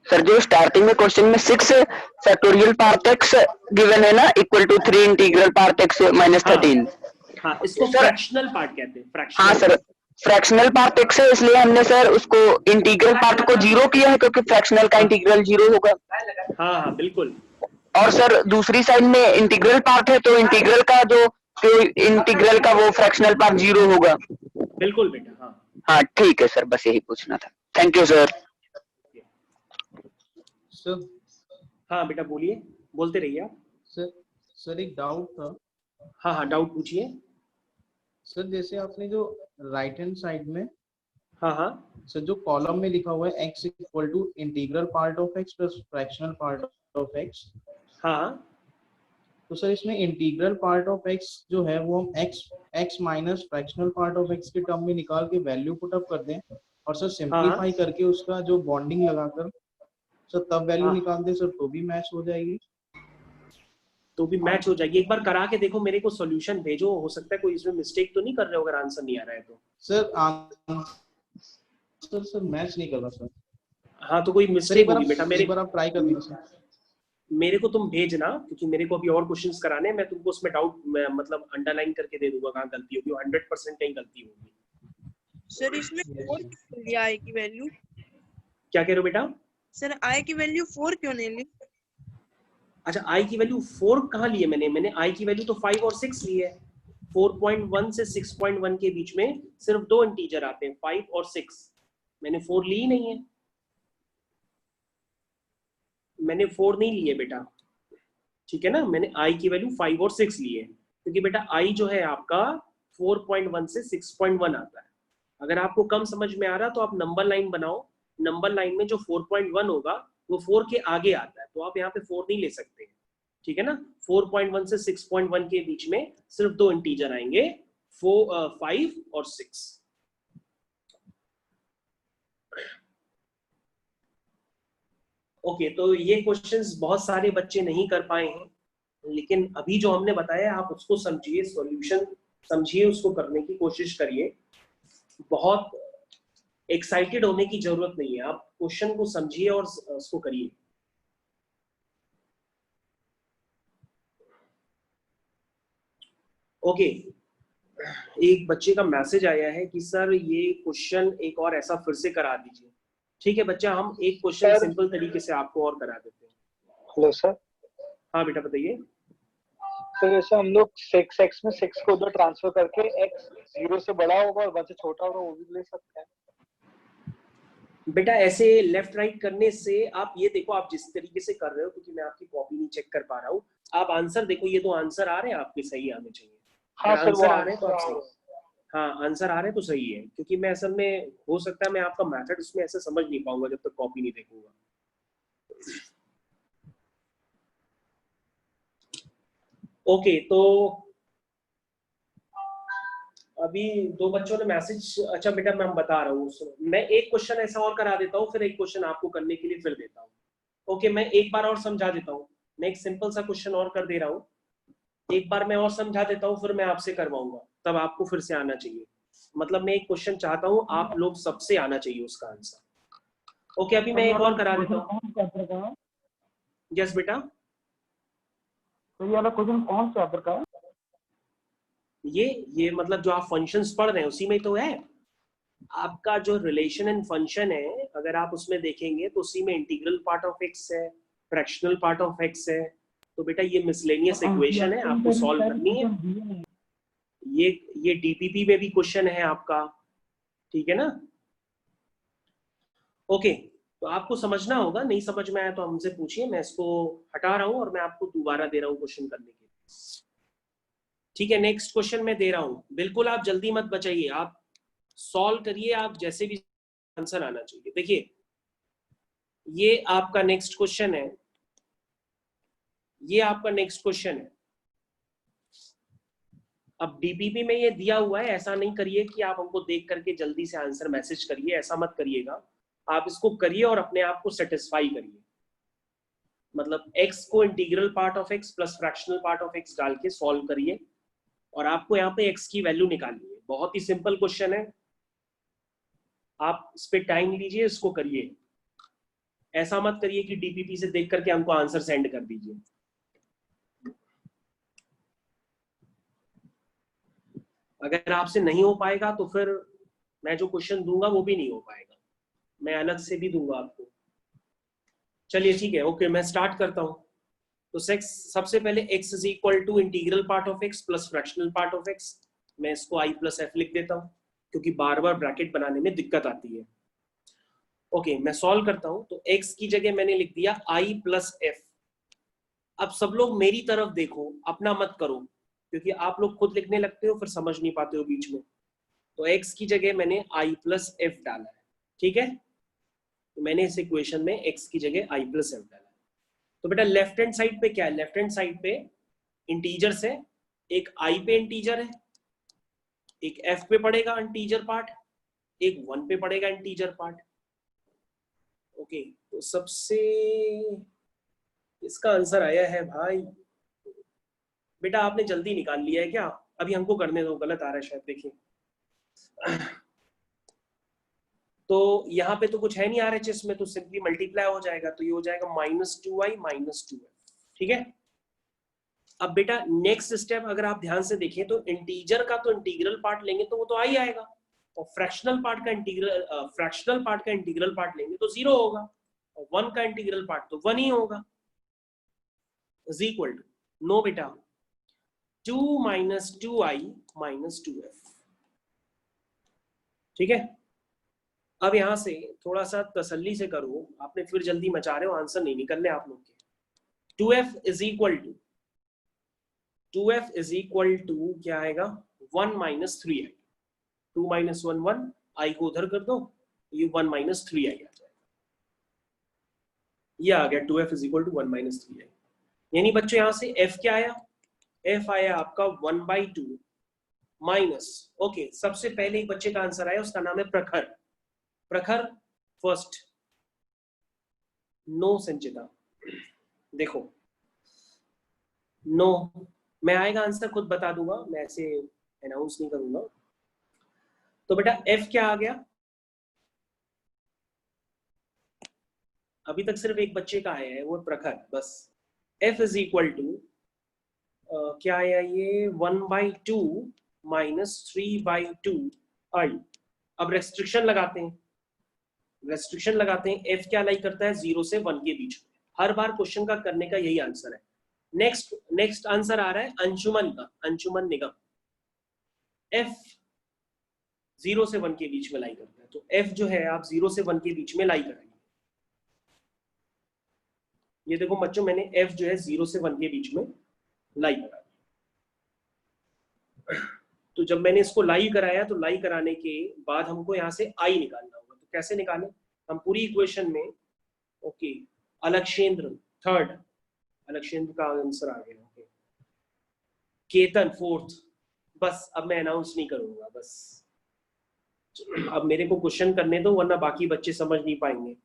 सर जो स्टार्टिंग में क्वेश्चन में 6 फैक्टोरियल पार्ट x गिवन है ना, equal to 3 integral part x - 13। हाँ, इसको फ्रैक्शनल पार्ट कहते हैं, फ्रैक्शनल। हाँ सर, फ्रैक्शनल पार्ट x है, इसलिए हमने सर उसको इंटीग्रल पार्ट को 0 किया है क्योंकि फ्रैक्शनल का इंटीग्रल 0 होगा। हाँ हाँ बिल्कुल। और सर दूसरी साइड में इंटीग्रल पार्ट है, तो इंटीग्रल का जो इंटीग्रल का वो फ्रैक्शनल पार्ट 0 होगा। बिल्कुल बेटा, हाँ हाँ ठीक है सर, बस यही पूछना था। Thank you sir. सर हाँ बेटा बोलिए, बोलते रहिए आप। सर एक डाउट था। हाँ हाँ डाउट पूछिए। सर जैसे आपने जो राइट हैंड साइड में, हाँ हाँ सर जो कॉलम में लिखा हुआ है x = integral part of x plus fractional part of x, हाँ, तो सर इसमें इंटीग्रल पार्ट ऑफ x जो है वो हम x minus fractional part of x के टर्म में निकाल के वैल्यू पुट अप कर दें और सर सिंपलीफाई करके उसका जो बॉन्डिंग लगाकर सर तब वैल्यू निकाल दें सर, तो भी मैच हो जाएगी? तो भी मैच हो जाएगी। एक बार करा के देखो, मेरे को सॉल्यूशन भेजो, हो सकता है कोई इसमें मिस्टेक तो नहीं कर रहे हो अगर आंसर नहीं आ रहा है तो। सर मैच नहीं कर रहा सर। हाँ तो कोई मिस्टेक होगी बेटा, एक बार आप ट्राई कर लीजिए सर। मेरे को तुम भेजना, क्योंकि मेरे को अभी और क्वेश्चंस कराने हैं, मैं तुमको उसमें डाउट मतलब अंडरलाइन करके दे दूंगा कहाँ गलती होगी, 100% कहीं गलती होगी। सर इसमें 4 क्यों लिया आई की वैल्यू? क्या कह रहे हो बेटा? सर आई की वैल्यू 4 क्यों नहीं ली? अच्छा, आई की वैल्यू 4 कहाँ ली है मैंने आई की वैल्यू तो 5 और 6 ली है। 4.1 से 6.1 के बीच में सिर्फ 2 इंटीजर आते हैं, 5 और 6। मैंने 4 ली ही नहीं है, मैंने 4 नहीं ली है बेटा, ठीक है ना। मैंने आई की वैल्यू 5 और 6 ली है, क्योंकि बेटा आई जो है आपका 4.1 से 6.1 आता है। अगर आपको कम समझ में आ रहा तो आप नंबर लाइन बनाओ, नंबर लाइन में जो 4.1 होगा वो 4 के आगे आता है, तो आप यहाँ पे 4 नहीं ले सकते हैं, ठीक है ना। 4.1 से 6.1 के बीच में सिर्फ 2 इंटीजर आएंगे, 5 और 6। ओके, तो ये क्वेश्चंस बहुत सारे बच्चे नहीं कर पाए हैं, लेकिन अभी जो हमने बताया आप उसको समझिए, सॉल्यूशन समझिए, उसको करने की कोशिश करिए। बहुत एक्साइटेड होने की जरूरत नहीं है, आप क्वेश्चन को समझिए और उसको करिए। ओके, एक बच्चे का मैसेज आया है कि सर ये क्वेश्चन एक और ऐसा फिर से करा दीजिए। ठीक है बच्चा, हम एक क्वेश्चन सिंपल तरीके से आपको और करा देते हैं। Hello sir. हाँ बेटा बताइए। सर जैसे हम लोग 6x में 6 को उधर ट्रांसफर करके x 0 से बड़ा होगा और 1 से छोटा होगा वो भी ले सकते हैं। बेटा ऐसे लेफ्ट राइट करने से आप ये देखो, आप जिस तरीके से कर रहे हो, क्योंकि मैं आपकी कॉपी नहीं चेक कर पा रहा हूँ, आप आंसर देखो, ये तो आंसर आ रहे हैं आपके सही आने चाहिए। हाँ सर, आंसर आ रहे हैं तो आप सही, हाँ आंसर आ रहे हैं तो सही है, क्योंकि मैं असल में हो सकता है मैं आपका मेथड उसमें ऐसे समझ नहीं पाऊंगा जब तक कॉपी नहीं देखूंगा। ओके, तो अभी 2 बच्चों ने मैसेज, अच्छा बेटा मैं बता रहा हूँ, मैं एक क्वेश्चन ऐसा और करा देता हूँ, फिर एक क्वेश्चन आपको करने के लिए फिर देता हूँ। ओके, मैं एक बार और समझा देता हूँ, मैं एक सिंपल सा क्वेश्चन और कर दे रहा हूँ, एक बार मैं और समझा देता हूँ, फिर मैं आपसे करवाऊंगा, तब आपको फिर से आना चाहिए। मतलब मैं एक क्वेश्चन चाहता हूँ, आप लोग सबसे आना चाहिए उसका आंसर। ओके, अभी मैं एक और करा देता हूँ। यस बेटा। तो ये वाला क्वेश्चन कौन सा चैप्टर का है? ये मतलब जो आप फंक्शंस पढ़ रहे हैं उसी में तो है। आपका जो रिलेशन एंड फंक्शन है, अगर आप उसमें देखेंगे तो उसी में इंटीग्रल पार्ट ऑफ एक्स है, फ्रैक्शनल पार्ट ऑफ एक्स है। तो बेटा ये मिसलेनियस इक्वेशन है, आपको सॉल्व करनी है। ये डीपीपी में भी क्वेश्चन है आपका, ठीक है ना। ओके, तो आपको समझना होगा, नहीं समझ में आया तो हमसे पूछिए, मैं इसको हटा रहा हूं और मैं आपको दोबारा दे रहा हूं क्वेश्चन करने के लिए। ठीक है, नेक्स्ट क्वेश्चन मैं दे रहा हूं, बिल्कुल आप जल्दी मत बचाइए, आप सॉल्व करिए, आप जैसे भी आंसर आना चाहिए। देखिए ये आपका नेक्स्ट क्वेश्चन है, ये आपका नेक्स्ट क्वेश्चन है। अब डीपीपी में ये दिया हुआ है, ऐसा नहीं करिए कि आप हमको देख करके जल्दी से आंसर मैसेज करिए, ऐसा मत करिएगा। आप इसको करिए और अपने आप को सेटिस्फाई करिए। मतलब x को integral part of x plus fractional part of x डाल के सॉल्व करिए और आपको यहाँ पे x की वैल्यू निकालनी है। बहुत ही सिंपल क्वेश्चन है, आप इस पे टाइम लीजिए, इसको करिए। ऐसा मत करिए कि डीपीपी से देख करके हमको आंसर सेंड कर दीजिए। अगर आपसे नहीं हो पाएगा तो फिर मैं जो क्वेश्चन दूंगा वो भी नहीं हो पाएगा, मैं अलग से भी दूंगा आपको। चलिए ठीक है, ओके मैं स्टार्ट करता हूं। तो सबसे पहले x is equal to integral part of x plus fractional part of x, मैं इसको i प्लस एफ लिख देता हूं क्योंकि बार बार ब्रैकेट बनाने में दिक्कत आती है। ओके मैं सॉल्व करता हूं, तो x की जगह मैंने लिख दिया i प्लस एफ। अब सब लोग मेरी तरफ देखो, अपना मत करो, क्योंकि आप लोग खुद लिखने लगते हो फिर समझ नहीं पाते हो बीच में। तो x की जगह मैंने i प्लस एफ डाला है, ठीक है। तो मैंने इस इक्वेशन में x की जगह i प्लस एफ डाला है। तो बेटा लेफ्ट हैंड साइड पे क्या है, लेफ्ट हैंड साइड पे इंटीजर्स है, एक i पे इंटीजर है, एक f पे पड़ेगा इंटीजर पार्ट, एक 1 पे पड़ेगा इंटीजर पार्ट। ओके तो सबसे इसका आंसर आया है भाई, बेटा आपने जल्दी निकाल लिया है क्या? अभी हमको करने दो, गलत आ रहा है शायद, देखिए। तो यहाँ पे तो कुछ है नहीं RHS में, तो सिंपली मल्टीप्लाई हो जाएगा, तो ये हो जाएगा -2i माइनस 2f, ठीक है। अब बेटा नेक्स्ट स्टेप अगर आप ध्यान से देखें तो इंटीजर का तो इंटीग्रल पार्ट लेंगे तो वो तो i आएगा, और फ्रैक्शनल पार्ट का इंटीग्रल पार्ट लेंगे तो 0 होगा, और 1 का इंटीग्रल पार्ट तो 1 ही होगा। इज इक्वल टू, नो बेटा, 2 माइनस 2i माइनस 2f। ठीक है, अब यहां से थोड़ा सा तसल्ली से करो, आपने फिर जल्दी मचा रहे हो, आंसर नहीं निकलने आप लोग के। 2f इज इक्वल टू क्या आएगा, 1 माइनस 3i। 2 माइनस 1 1, i को उधर कर दो, ये 1 माइनस 3i आ जाएगा। ये आ गया 2f is equal to 1 minus 3i। यानी बच्चों यहां से f क्या आया, f आया आपका 1/2 माइनस, ओके, सबसे पहले एक बच्चे का आंसर आया, उसका नाम है प्रखर। प्रखर फर्स्ट, नो संचिता, देखो नो, मैं आएगा आंसर खुद बता दूंगा, मैं ऐसे अनाउंस नहीं करूंगा। तो बेटा f क्या आ गया, अभी तक सिर्फ एक बच्चे का आया है, वो प्रखर, बस। f इज इक्वल टू क्या आया ये, 1/2 माइनस 3/2i। अब रेस्ट्रिक्शन लगाते हैं, f क्या लाई करता है, 0 से 1 के बीच में। हर बार क्वेश्चन का करने का यही आंसर है। नेक्स्ट आंसर आ रहा है अंशुमन का, अंशुमन निगम। f 0 से 1 के बीच में लाई करता है, तो f जो है आप 0 से 1 के बीच में लाई कराएंगे। ये देखो बच्चों, मैंने f जो है 0 से 1 के बीच में लाई करा। तो जब मैंने इसको लाई कराया, तो लाई कराने के बाद हमको यहाँ से i निकालना होगा। तो कैसे निकालें, हम पूरी इक्वेशन में, ओके, अलक्षेंद्र थर्ड, अलक्षेंद्र का आंसर आ गया, ओके, केतन फोर्थ। बस अब मैं अनाउंस नहीं करूंगा, बस अब मेरे को क्वेश्चन करने दो, वरना बाकी बच्चे समझ नहीं पाएंगे।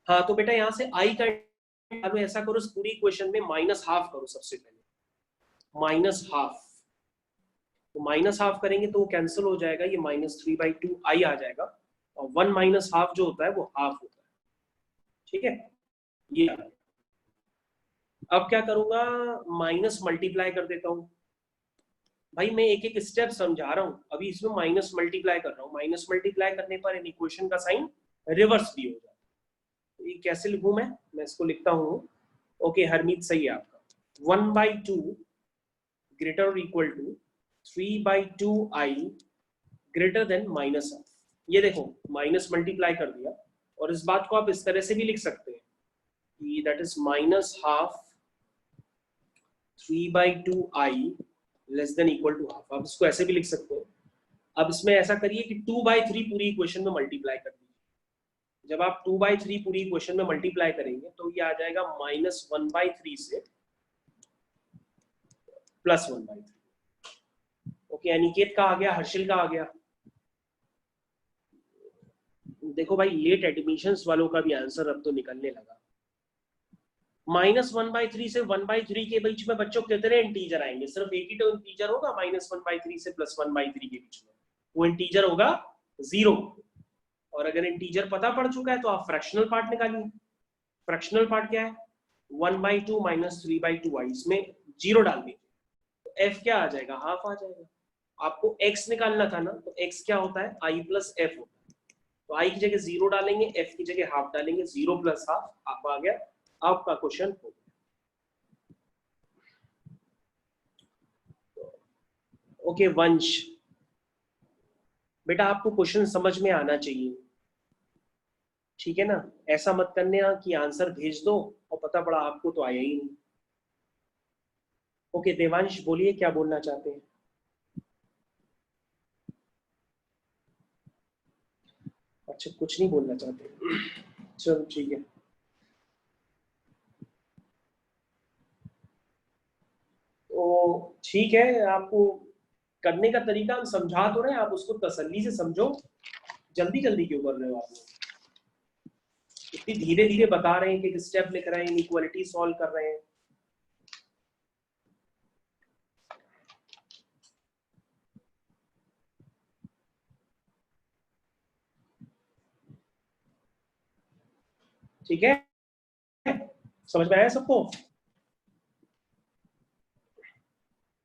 हाँ, तो बेटा यहाँ से i का ऐसा करो, इस पूरी इक्वेशन में -½ करो सबसे पहले, -½ तो -½ करेंगे तो वो कैंसिल हो जाएगा, ये -3/2i आ जाएगा, और 1 -½ जो होता है वो हाफ होता है। ठीक है, ये अब क्या करूंगा, माइनस मल्टीप्लाई कर देता हूं। भाई मैं एक एक स्टेप समझा रहा हूं, अभी इसमें माइनस मल्टीप्लाई कर रहा हूं। माइनस मल्टीप्लाई करने पर इन इक्वेशन का साइन रिवर्स भी हो जाता है। तो ये कैसे लिखूं मैं इसको लिखता हूं, ओके, हरमीत सही है आपका, 1/2 ग्रेटर और equal to 3/2i greater than -½ ये देखो माइनस मल्टीप्लाई कर दिया, और इस बात को आप इस तरह से भी लिख सकते हैं कि that is -½ 3/2i less than equal to half. आप इसको ऐसे भी लिख सकते हो। अब इसमें ऐसा करिए कि 2/3 पूरी इक्वेशन में मल्टीप्लाई कर दीजिए। जब आप 2/3 पूरी इक्वेशन में मल्टीप्लाई करेंगे तो ये आ जाएगा -1/3 से +1/3। ओके, अनिकेत का आ गया, हर्षिल का आ गया। देखो भाई, लेट एडमिशंस वालों का भी आंसर अब तो निकलने लगा। -1/3 से 1/3 के बीच में बच्चों कितने इंटीजर आएंगे, सिर्फ एक ही तो इंटीजर होगा -1/3 से +1/3 के बीच में, वो इंटीजर होगा 0। और अगर इंटीजर पता पड़ चुका है तो आप फ्रैक्शनल पार्ट निकालिए। फ्रैक्शनल पार्ट क्या है, 1/2 माइनस 3/2i, इसमें 0 डाल दीजिए, तो f क्या आ जाएगा, हाफ आ जाएगा। आपको x निकालना था ना, तो x क्या होता है, i + f होता है। तो i की जगह 0 डालेंगे, f की जगह हाफ डालेंगे, 0 + हाफ आ गया आपका क्वेश्चन हो गया। ओके वंश, बेटा आपको क्वेश्चन समझ में आना चाहिए, ठीक है ना, ऐसा मत करने कि आंसर भेज दो और पता पड़ा आपको तो आया ही नहीं। ओके देवांश बोलिए, क्या बोलना चाहते हैं। अच्छा, कुछ नहीं बोलना चाहते, चलो ठीक है। तो ठीक है, आपको करने का तरीका हम समझा तो रहे हैं, आप उसको तसल्ली से समझो। जल्दी जल्दी क्यों कर रहे हो आप लोग, इतनी धीरे धीरे बता रहे हैं कि स्टेप लिख रहे हैं, इनइक्वालिटी सॉल्व कर रहे हैं। ठीक है, समझ में आया सबको।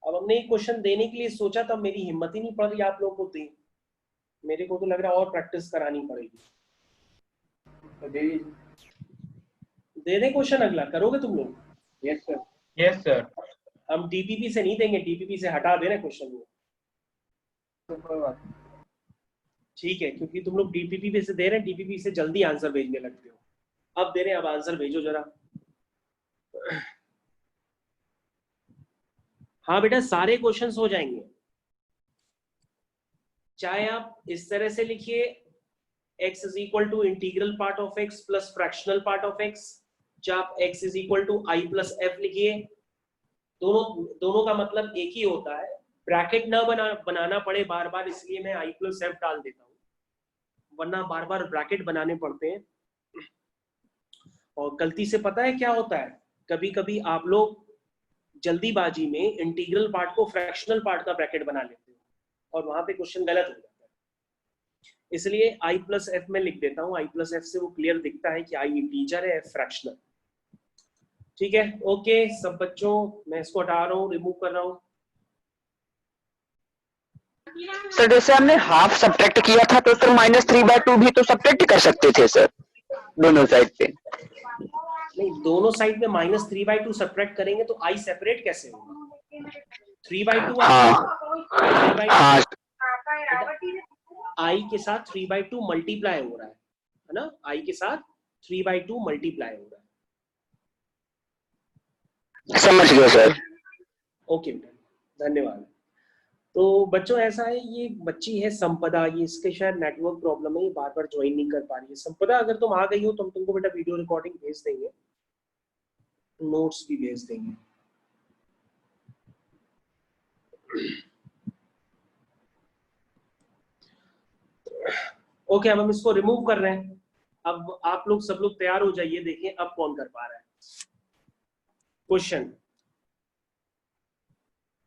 अब हमने एक क्वेश्चन देने के लिए सोचा, तब मेरी हिम्मत ही नहीं पड़ रही आप लोगों को दी। मेरे को तो लग रहा है और प्रैक्टिस करानी पड़ेगी। दे दें क्वेश्चन अगला, करोगे तुम लोग? Yes sir. Yes sir. हम डीपीपी से नहीं देंगे, डीपीपी से हटा दे रहे क्वेश्चन को। ठीक है, क्योंकि तुम लोग डीपीपी से दे रहे हैं, डीपीपी से जल्दी आंसर भेजने लगते हो। अब दे रहे हैं, अब आंसर भेजो जरा। हाँ बेटा, सारे क्वेश्चंस हो जाएंगे। चाहे आप इस तरह से लिखिए, x is equal to integral part of x plus fractional part of x, चाहे आप x is equal to i plus f लिखिए। दोनों का मतलब एक ही होता है, ब्रैकेट ना बनाना पड़े बार बार, इसलिए मैं i प्लस f डाल देता हूँ, वरना बार बार ब्रैकेट बनाने पड़ते हैं। और गलती से पता है क्या होता है, कभी कभी आप लोग जल्दीबाजी में इंटीग्रल पार्ट को फ्रैक्शनल पार्ट का ब्रैकेट बना लेते हो और वहां पे क्वेश्चन गलत हो जाता है। इसलिए i प्लस एफ में लिख देता हूँ, i प्लस एफ से वो क्लियर दिखता है कि i इंटीजर है, f फ्रैक्शनल। ठीक है, ओके सब बच्चों, मैं इसको हटा रहा हूँ, रिमूव कर रहा हूँ। सर जैसे हमने हाफ सब्ट्रैक्ट किया था तो सर -3/2 भी तो सब्ट्रैक्ट कर सकते थे सर, दोनों साइड पे। नहीं, दोनों साइड पे -3/2 सब्ट्रैक्ट करेंगे तो i सेपरेट कैसे होगा? 3/2 हाँ i के साथ 3/2 मल्टीप्लाई हो रहा है ना, i के साथ 3/2 मल्टीप्लाई हो रहा है। समझ गया सर। ओके बेटा, धन्यवाद। तो बच्चों ऐसा है, ये बच्ची है संपदा, ये इसके शायद नेटवर्क प्रॉब्लम है, ये बार बार ज्वाइन नहीं कर पा रही है। संपदा अगर तुम आ गई हो तो हम तुमको बेटा वीडियो रिकॉर्डिंग भेज देंगे, नोट्स भी भेज देंगे। ओके, अब हम इसको रिमूव कर रहे हैं। अब आप लोग सब लोग तैयार हो जाइए, देखिए अब कौन कर पा रहा है। क्वेश्चन,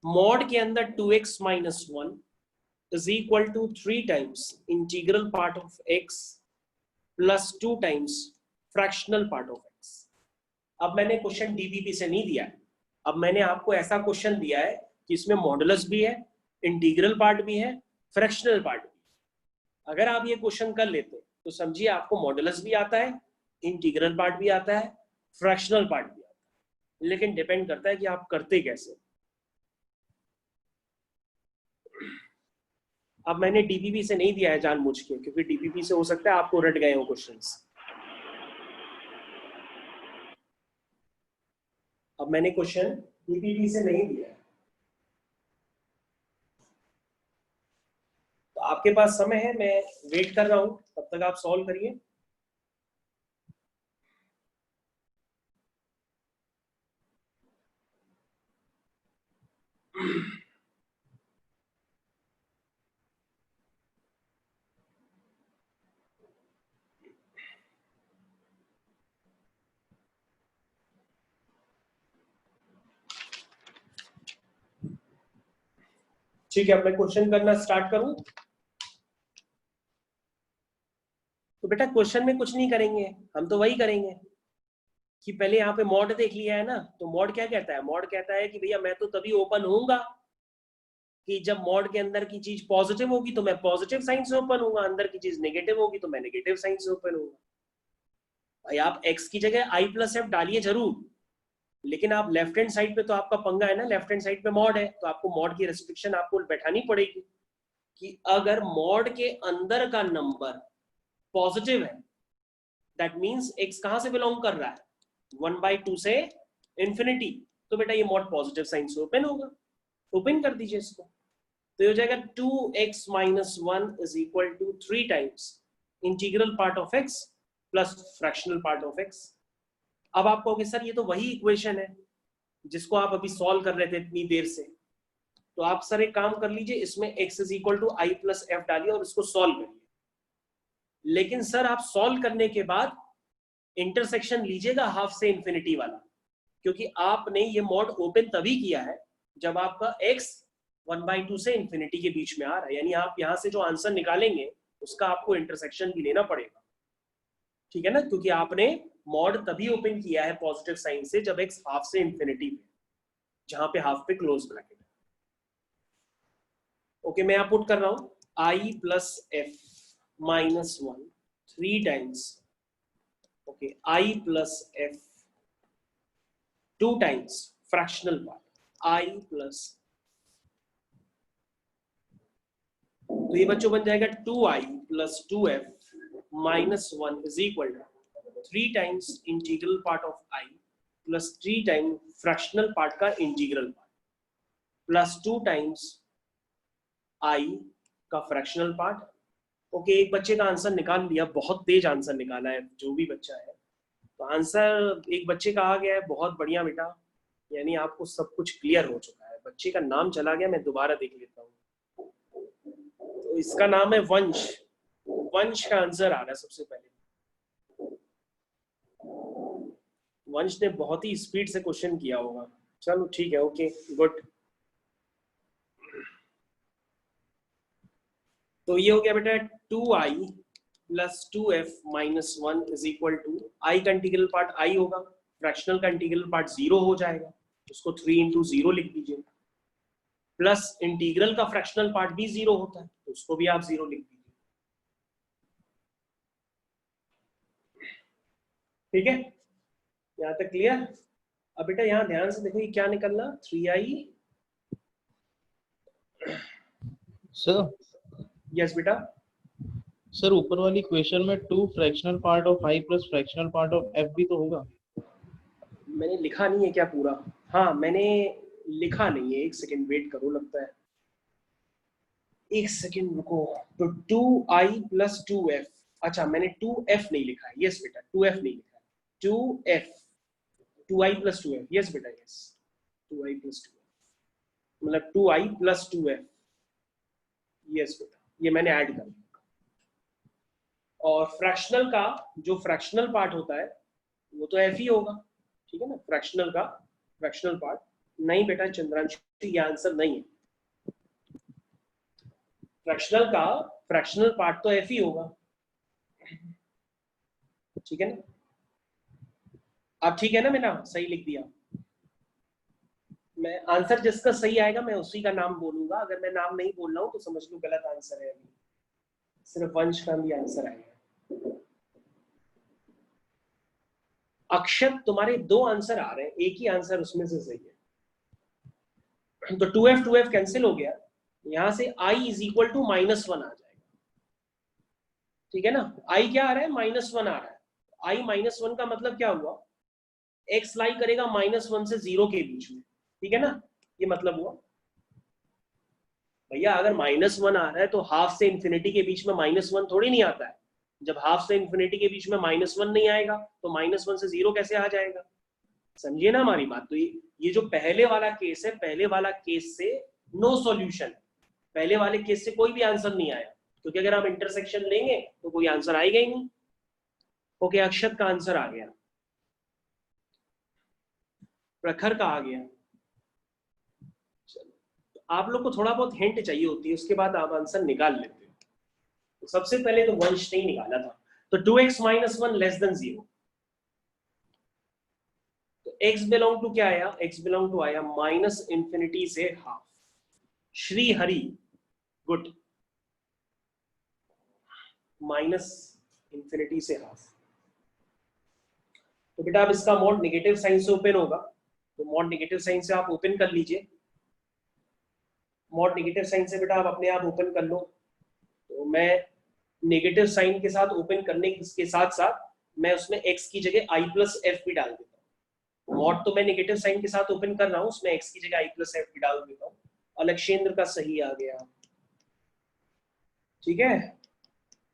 मॉड के अंदर 2x minus 1 is equal to 3 times integral part of x plus 2 times fractional part of x। अब मैंने क्वेश्चन डीबीपी से नहीं दिया है, अब मैंने आपको ऐसा क्वेश्चन दिया है कि इसमें मॉडुलस भी है, इंटीग्रल पार्ट भी है, फ्रैक्शनल पार्ट भी। अगर आप ये क्वेश्चन कर लेते तो समझिए आपको मॉडुलस भी आता है, इंटीग्रल पार्ट भी आता है, फ्रैक्शनल पार्ट भी आता है, लेकिन डिपेंड करता है कि आप करते कैसे। अब मैंने डीपीपी से नहीं दिया है जानबूझ के, क्योंकि डीपीपी से हो सकता है आपको रट गए हो क्वेश्चंस। अब मैंने क्वेश्चन डीपीपी से नहीं दिया है, तो आपके पास समय है, मैं वेट कर रहा हूं, तब तक आप सॉल्व करिए। ठीक है, अब मैं क्वेश्चन करना स्टार्ट करूं। तो बेटा क्वेश्चन में कुछ नहीं करेंगे, हम तो वही करेंगे कि पहले यहाँ पे मॉड देख लिया है ना, तो मॉड क्या कहता है? मॉड कहता है कि भैया मैं तो तभी ओपन होऊंगा कि जब मॉड के अंदर की चीज पॉजिटिव होगी तो मैं पॉजिटिव साइन से ओपन होऊंगा, अंदर की चीज नेगेटिव होगी तो मैं नेगेटिव साइन से ओपन होऊंगा। भाई आप x की जगह i प्लस एफ डालिए जरूर, लेकिन आप लेफ्ट हैंड साइड पे तो आपका पंगा है ना, लेफ्ट हैंड साइड पे मॉड है, तो आपको मॉड की रेस्ट्रिक्शन आपको बैठानी पड़ेगी कि अगर मॉड के अंदर का नंबर पॉजिटिव है, दैट मींस x कहां से बिलोंग कर रहा है? 1/2 से इंफिनिटी, तो बेटा ये मॉड पॉजिटिव साइन से ओपन होगा। ओपन कर दीजिए इसको, तो ये हो जाएगा 2x minus 1 is equal to 3 times integral part of x plus fractional part of x। अब आप कहोगे सर ये तो वही इक्वेशन है जिसको आप अभी सॉल्व कर रहे थे इतनी देर से, तो आप सर एक काम कर लीजिए, इसमें x is equal to i plus f डालिए और इसको सॉल्व करिए। लेकिन सर आप सॉल्व करने के बाद इंटरसेक्शन लीजिएगा हाफ से इंफिनिटी वाला, क्योंकि आपने ये मॉड ओपन तभी किया है जब आपका x 1/2 से इंफिनिटी के बीच में आ रहा है, यानी आप यहां से जो आंसर निकालेंगे उसका आपको इंटरसेक्शन भी लेना पड़ेगा, ठीक है ना, क्योंकि आपने मॉड तभी ओपन किया है पॉजिटिव साइन से जब x हाफ से इंफिनिटी में, जहां पे हाफ पे क्लोज ब्रैकेट है। ओके मैं यहाँ पुट कर रहा हूँ I plus F minus 1 3 times okay I plus F 2 times fractional part I plus, तो ये बच्चों बन जाएगा 2i प्लस 2f माइनस 1 is equal to 3 times integral part of i plus 3 time fractional part का integral part plus 2 times i का fractional part. Okay एक बच्चे का आंसर निकाल लिया, बहुत तेज आंसर निकाला है जो भी बच्चा है, तो आंसर एक बच्चे का आ गया है, बहुत बढ़िया बेटा, यानी आपको सब कुछ क्लियर हो चुका है। बच्चे का नाम चला गया, मैं दोबारा देख लेता हूँ। तो इसका नाम है वंश, वंश का आंसर आ रहा है सबसे पहले। वंश ने बहुत ही स्पीड से क्वेश्चन किया होगा, चलो ठीक है, ओके गुड। तो ये हो गया बेटा 2i प्लस 2f माइनस 1 इज इक्वल टू आई का इंटीग्रल पार्ट i होगा, फ्रैक्शनल का इंटीग्रल पार्ट 0 हो जाएगा, उसको 3 इंटू 0 लिख दीजिए, प्लस इंटीग्रल का फ्रैक्शनल पार्ट भी 0 होता है तो उसको भी आप 0 लिख दीजिए। ठीक है, यहाँ तक क्लियर। अब बेटा यहाँ ध्यान से देखो, ये क्या निकलना 3i। सर यस बेटा, सर ऊपर वाली क्वेश्चन में 2 fractional part of i plus fractional part of f भी तो होगा। मैंने लिखा नहीं है क्या पूरा? हाँ मैंने लिखा नहीं है, एक सेकेंड वेट करो, लगता है एक सेकेंड रुको। तो 2i प्लस 2f, अच्छा मैंने 2f नहीं लिखा है, यस बेटा 2f नहीं लिखा है, 2f 2i प्लस 2f, यस बेटा यस 2i प्लस 2f मतलब 2i प्लस 2f, यस बेटा ये मैंने ऐड कर दिया। और फ्रैक्शनल का जो फ्रैक्शनल पार्ट होता है वो तो f ही होगा, ठीक है ना, फ्रैक्शनल का फ्रैक्शनल पार्ट। नहीं बेटा चंद्रांशु ये आंसर नहीं है, फ्रैक्शनल का फ्रैक्शनल पार्ट तो f ही होगा, ठीक है ना। अब ठीक है ना, मैंने सही लिख दिया। मैं आंसर जिसका सही आएगा मैं उसी का नाम बोलूंगा, अगर मैं नाम नहीं बोल रहा हूं तो समझ लो गलत आंसर है, अभी सिर्फ वंश का भी आंसर आएगा। अक्षत तुम्हारे 2 आंसर आ रहे हैं, एक ही आंसर उसमें से सही है, तो 2f कैंसिल हो गया, यहां से i is equal to minus 1 आ जाएगा, ठीक है ना। i क्या आ रहा है, माइनस 1 आ रहा है। i माइनस 1 का मतलब क्या हुआ, x लाई करेगा माइनस 1 से 0 के बीच में, ठीक है ना, ये मतलब हुआ। भैया अगर माइनस 1 आ रहा है तो हाफ से इंफिनिटी के बीच में माइनस 1 थोड़ी नहीं आता है, जब हाफ से इंफिनिटी के बीच में माइनस 1 नहीं आएगा तो माइनस 1 से 0 कैसे आ जाएगा, समझिए ना हमारी बात। तो ये जो पहले वाला केस है, पहले वाला केस से नो सॉल्यूशन, पहले वाले केस से कोई भी आंसर नहीं आया, क्योंकि अगर हम इंटरसेक्शन लेंगे तो कोई आंसर आएगा ही नहीं। ओके अक्षत का आंसर आ गया, प्रखर का आ गया। आप लोग को थोड़ा बहुत हिंट चाहिए होती है, उसके बाद आप आंसर निकाल लेते हो। तो सबसे पहले तो वंश नहीं निकाला था, तो 2x माइनस 1 लेस देन 0, तो x बिलोंग टू क्या आया, x बिलोंग टू आया माइनस इंफिनिटी से half. Shri Hari good, minus infinity से हाफ। तो बेटा अब इसका मॉड नेगेटिव साइन से ओपन होगा, तो मॉड नेगेटिव साइन से आप ओपन कर लीजिए, मॉड नेगेटिव साइन से बेटा आप अपने आप ओपन कर लो। तो मैं नेगेटिव साइन के साथ ओपन करने के साथ साथ मैं उसमें x की जगह i प्लस एफ भी डाल देता हूँ। मॉड तो मैं नेगेटिव साइन के साथ ओपन कर रहा हूँ, उसमें x की जगह i प्लस एफ भी डाल देता हूँ। अलक्षेंद्र का सही आ गया, ठीक है।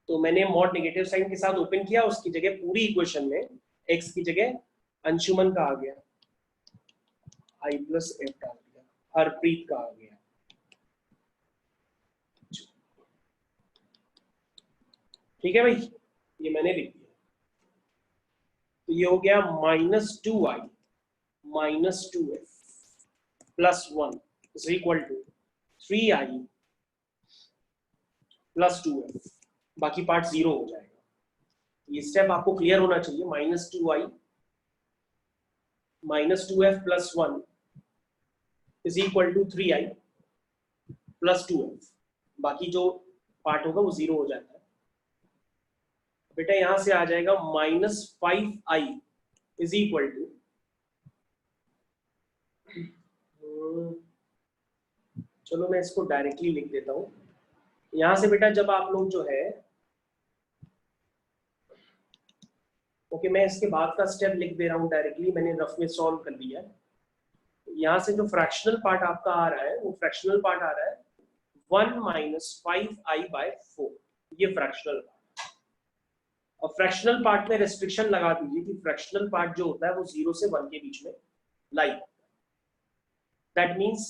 तो मैंने मॉड नेगेटिव साइन के साथ ओपन किया, उसकी जगह पूरी इक्वेशन में x की जगह अंशुमन का आ गया, i प्लस एफ डाल दिया, हरप्रीत का आ गया। ठीक है भाई, ये मैंने लिख दिया। तो ये हो गया minus 2i minus 2f plus 1 is equal to 3i plus 2f, बाकी पार्ट 0 हो जाएगा। ये स्टेप आपको क्लियर होना चाहिए, minus 2i minus 2f plus 1 is equal to 3i plus 2f। बाकी जो पार्ट होगा वो 0 हो जाता है। बेटा यहां से आ जाएगा -5i इज इक्वल टू, चलो मैं इसको डायरेक्टली लिख देता हूं। यहां से बेटा जब आप लोग जो है, ओके मैं इसके बाद का स्टेप लिख दे रहा हूं डायरेक्टली, मैंने रफ में सॉल्व कर लिया है। यहां से जो फ्रैक्शनल पार्ट आपका आ रहा है वो फ्रैक्शनल पार्ट आ रहा है 1 - 5i/4, ये फ्रैक्शनल पार्ट। और फ्रैक्शनल पार्ट में रेस्ट्रिक्शन लगा दीजिए कि फ्रैक्शनल पार्ट जो होता है वो 0 से 1 के बीच में लाई करता है। दैट मीन्स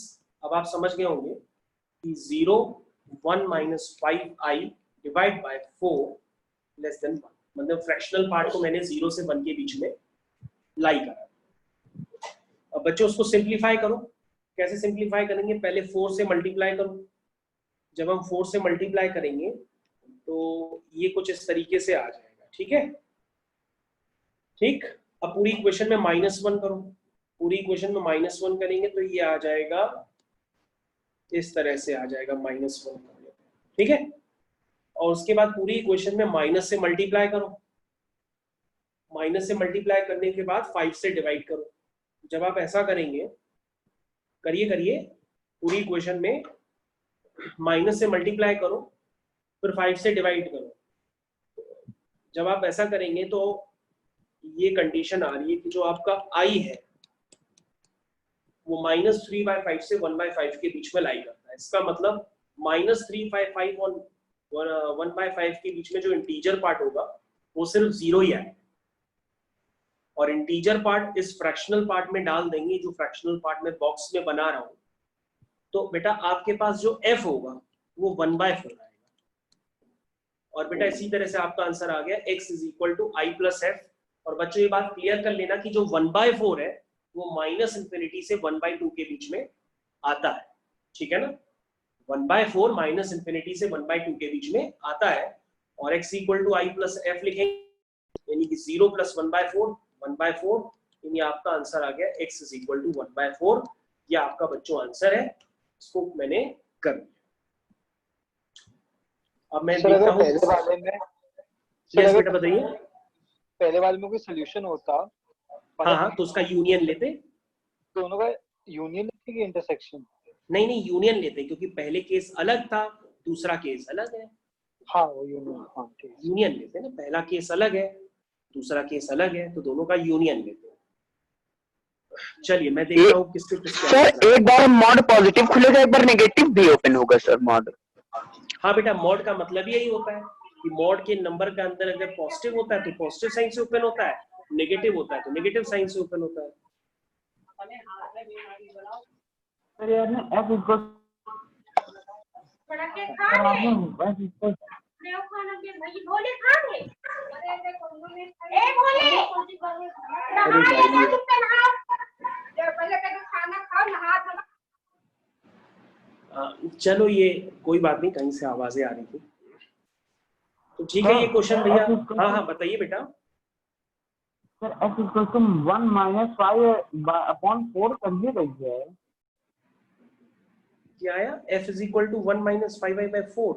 अब आप समझ गए होंगे कि 0 1 - 5i divide by 4 less than 1, मतलब फ्रैक्शनल पार्ट को मैंने 0 से 1 के बीच में लाई करा। अब बच्चों उसको सिंप्लीफाई करो। कैसे सिंप्लीफाई करेंगे? पहले 4 से मल्टीप्लाई करो। जब हम 4 से मल्टीप्लाई करेंगे तो ये कुछ इस तरीके से आ जाएगा, ठीक है? ठीक। अब पूरी इक्वेशन में -1 करो। पूरी इक्वेशन में -1 करेंगे तो ये आ जाएगा इस तरह से, आ जाएगा -1, ठीक है? और उसके बाद पूरी इक्वेशन में माइनस से मल्टीप्लाई करो। माइनस से मल्टीप्लाई करने के बाद 5 से डिवाइड करो। जब आप ऐसा करेंगे, करिए पूरी इक्वेशन में माइनस से मल्टीप्लाई करो, फिर 5 से डिवाइड करो। जब आप ऐसा करेंगे तो ये कंडीशन आ रही है कि जो आपका i है वो -3/5 से 1/5 के बीच में लाई करता है। इसका मतलब -3/5 और 1/5 के बीच में जो इंटीजर पार्ट होगा वो सिर्फ 0 ही आएगा, और इंटीजर पार्ट इस फ्रैक्शनल पार्ट में डाल देंगे, जो फ्रैक्शनल पार्ट में बॉक्स में बना रहा हूं। तो बेटा आपके पास जो f होगा वो 1/4 आएगा। और बेटा इसी तरह से आपका आंसर आ गया x = i + f। और बच्चों ये बात क्लियर कर लेना कि जो 1/4 है वो -∞ से 1/2 के बीच में आता है, ठीक है ना? 1/4 -∞ से 1/2 के बीच में आता है। और x = i + f लिखेंगे, यानी कि 0 + 1/4 1/4, यानी आपका आंसर आ गया x = 1/4। ये आपका बच्चों आंसर है, इसको मैंने कर दिया। अब मैं देखता हूं पहले वाले में, यस बेटा बताइए। पहले वाले में कोई सॉल्यूशन होता, हाँ, तो उसका यूनियन लेते। दोनों का यूनियन लेते कि इंटरसेक्शन? नहीं यूनियन लेते, क्योंकि पहले केस अलग था, दूसरा केस अलग है। हाँ वो यूनियन, हाँ ठीक है। यूनियन लेते ना, पहला केस अलग है, दूसरा केस अलग है, तो दोनों का यूनियन लेते हैं। चलिए मैं देखता हूँ किसके किसके। सर एक बार मॉड पॉजिटिव खुलेगा, एक बार नेगेटिव भी ओपन होगा सर मॉड? हाँ बेटा, मॉड का मतलब यही होता है कि मॉड के नंबर के अंदर अगर पॉजिटिव होता है तो पॉजिटिव साइन से ओपन होता है, नेगेटिव होता है तो नेगेटिव साइन से ओपन होता है। सर यार ना f इक्वल चलो ये कोई बात नहीं, कहीं से आवाजें आ रही थी, तो ठीक है। ये क्वेश्चन भैया, हाँ बताइए बेटा। सर f = 1 - 5/4 कर दिया गया है। क्या आया? f = 1 - 5i/4।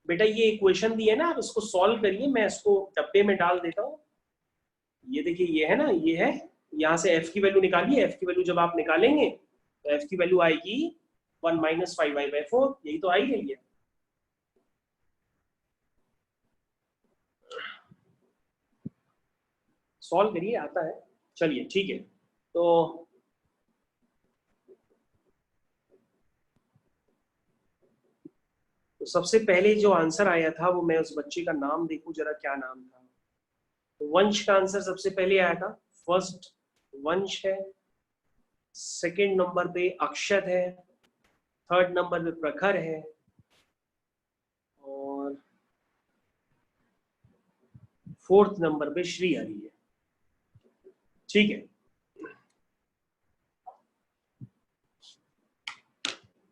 बेटा ये इक्वेशन दी है ना, आप इसको सॉल्व करिए, मैं इसको डब्बे में डाल देता हूँ। ये देखिए, ये है ना, ये है, यहाँ से f की वैल्यू निकालिए। f की वैल्यू जब आप निकालेंगे तो f की वैल्यू आएगी 1 - 5i/4, यही तो आई गई है। सॉल्व करिए, आता है। चलिए ठीक है, तो सबसे पहले जो आंसर आया था वो, मैं उस बच्चे का नाम देखूं जरा, क्या नाम था। तो वंश का आंसर सबसे पहले आया था, फर्स्ट वंश है, सेकंड नंबर पे अक्षत है, थर्ड नंबर पे प्रखर है, और फोर्थ नंबर पे श्री हरि है, ठीक है।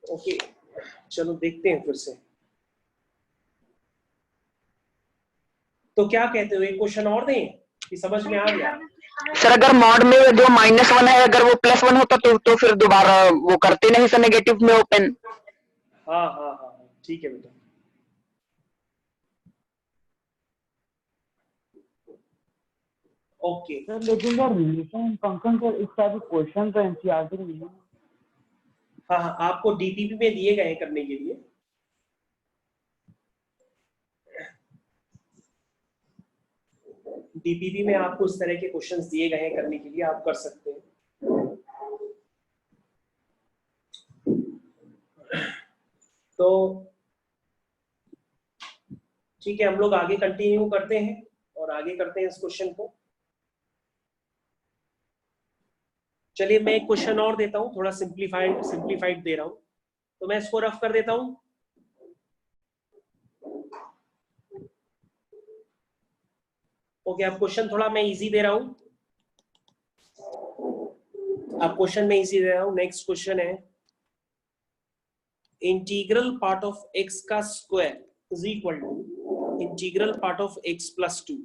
ओके, चलो देखते हैं फिर से। तो क्या कहते हो, एक क्वेश्चन और दें कि समझ में आ गया? सर अगर मॉड में जो -1 है अगर वो +1 होता तो फिर दोबारा वो करते नहीं सर नेगेटिव में ओपन? हाँ, ठीक है बेटा। ओके सर लेकिन सर रिलेशन फंक्शन सर इस टाइप के क्वेश्चन तो एनसीईआरटी में नहीं है। हाँ हाँ, आपको डीपीपी में दिए गए हैं करने के लिए। डीपीपी में आपको इस तरह के क्वेश्चंस दिए गए हैं करने के लिए, आप कर सकते हैं। तो ठीक है, हम लोग आगे कंटिन्यू करते हैं और आगे करते हैं इस क्वेश्चन को। चलिए मैं एक क्वेश्चन और देता हूं, थोड़ा सिंप्लीफाइड दे रहा हूं, तो मैं इसको रफ कर देता हूं। ओके, अब क्वेश्चन थोड़ा मैं इजी दे रहा हूं, अब क्वेश्चन में इजी दे रहा हूं। नेक्स्ट क्वेश्चन है, इंटीग्रल पार्ट ऑफ एक्स का square is equal to integral part of x plus 2।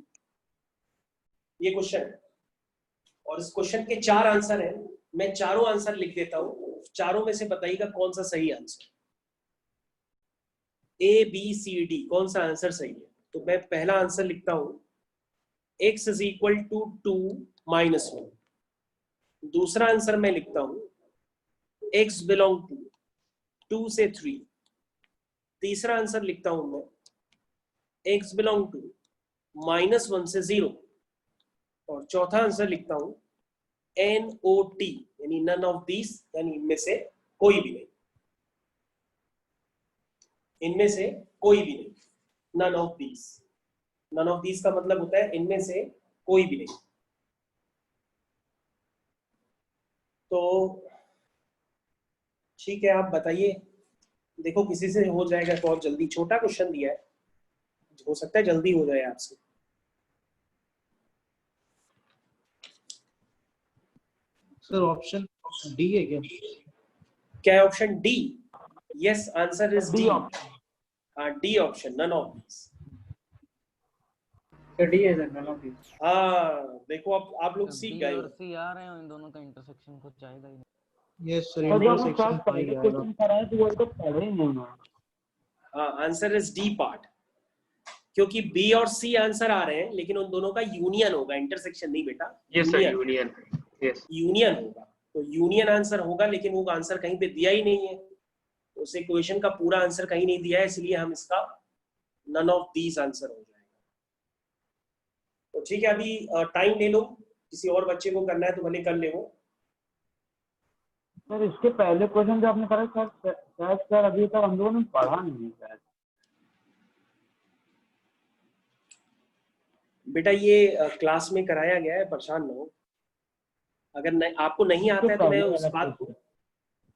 ये क्वेश्चन है और इस क्वेश्चन के 4 आंसर हैं। मैं चारों आंसर लिख देता हूं, चारों में से बताइएगा कौन सा सही answer, A B C D, कौन सा आंसर सही है। तो मैं पहला आंसर लिखता हूं, x is equal to 2 minus 1। दूसरा आंसर मैं लिखता हूं, x बिलोंग टू 2 से 3। तीसरा आंसर लिखता हूं मैं, x बिलोंग टू -1 से 0। और चौथा आंसर लिखता हूं NOT, यानी नन ऑफ दीस, यानी इनमें से कोई भी नहीं, इनमें से कोई भी नहीं, none of these. None of these का मतलब होता है इनमें से कोई भी नहीं। तो ठीक है, आप बताइए, देखो किसी से हो जाएगा तो और जल्दी, छोटा क्वेश्चन दिया है, हो सकता है जल्दी हो जाए आपसे। सर ऑप्शन डी है क्या? क्या है option D? Yes, answer is D. Option हाँ, D option, none of these. D है सर, नन ऑफ दिस। हाँ देखो, अब आप लोग सीख बी गए और हो। सी आ रहे हैं, इन दोनों का इंटरसेक्शन कुछ जाएगा ही नहीं। यस सर, और जब हम इंटरसेक्शन सर पहले क्वेश्चन कराए तो वो तो पढ़े ही नहीं है। हाँ, आंसर इज डी पार्ट, क्योंकि बी और सी आंसर आ रहे हैं लेकिन उन दोनों का यूनियन होगा, इंटरसेक्शन नहीं बेटा। Yes sir, union. Yes, union होगा, तो यूनियन आंसर होगा, लेकिन वो आंसर कहीं पे दिया ही नहीं है, तो उस इक्वेशन का पूरा आंसर कहीं नहीं दिया है, इसलिए हम इसका नन ऑफ दीज आंसर हो जाएगा। तो ठीक है, अभी टाइम ले लो, किसी और बच्चे को करना है तो भले कर ले वो। सर इसके पहले क्वेश्चन जो आपने करा शायद सर अभी तक हम लोगों ने पढ़ा नहीं है शायद। बेटा ये क्लास में कराया गया है, परेशान न हो। अगर नहीं, आपको नहीं आता है तो मैं उस बात को,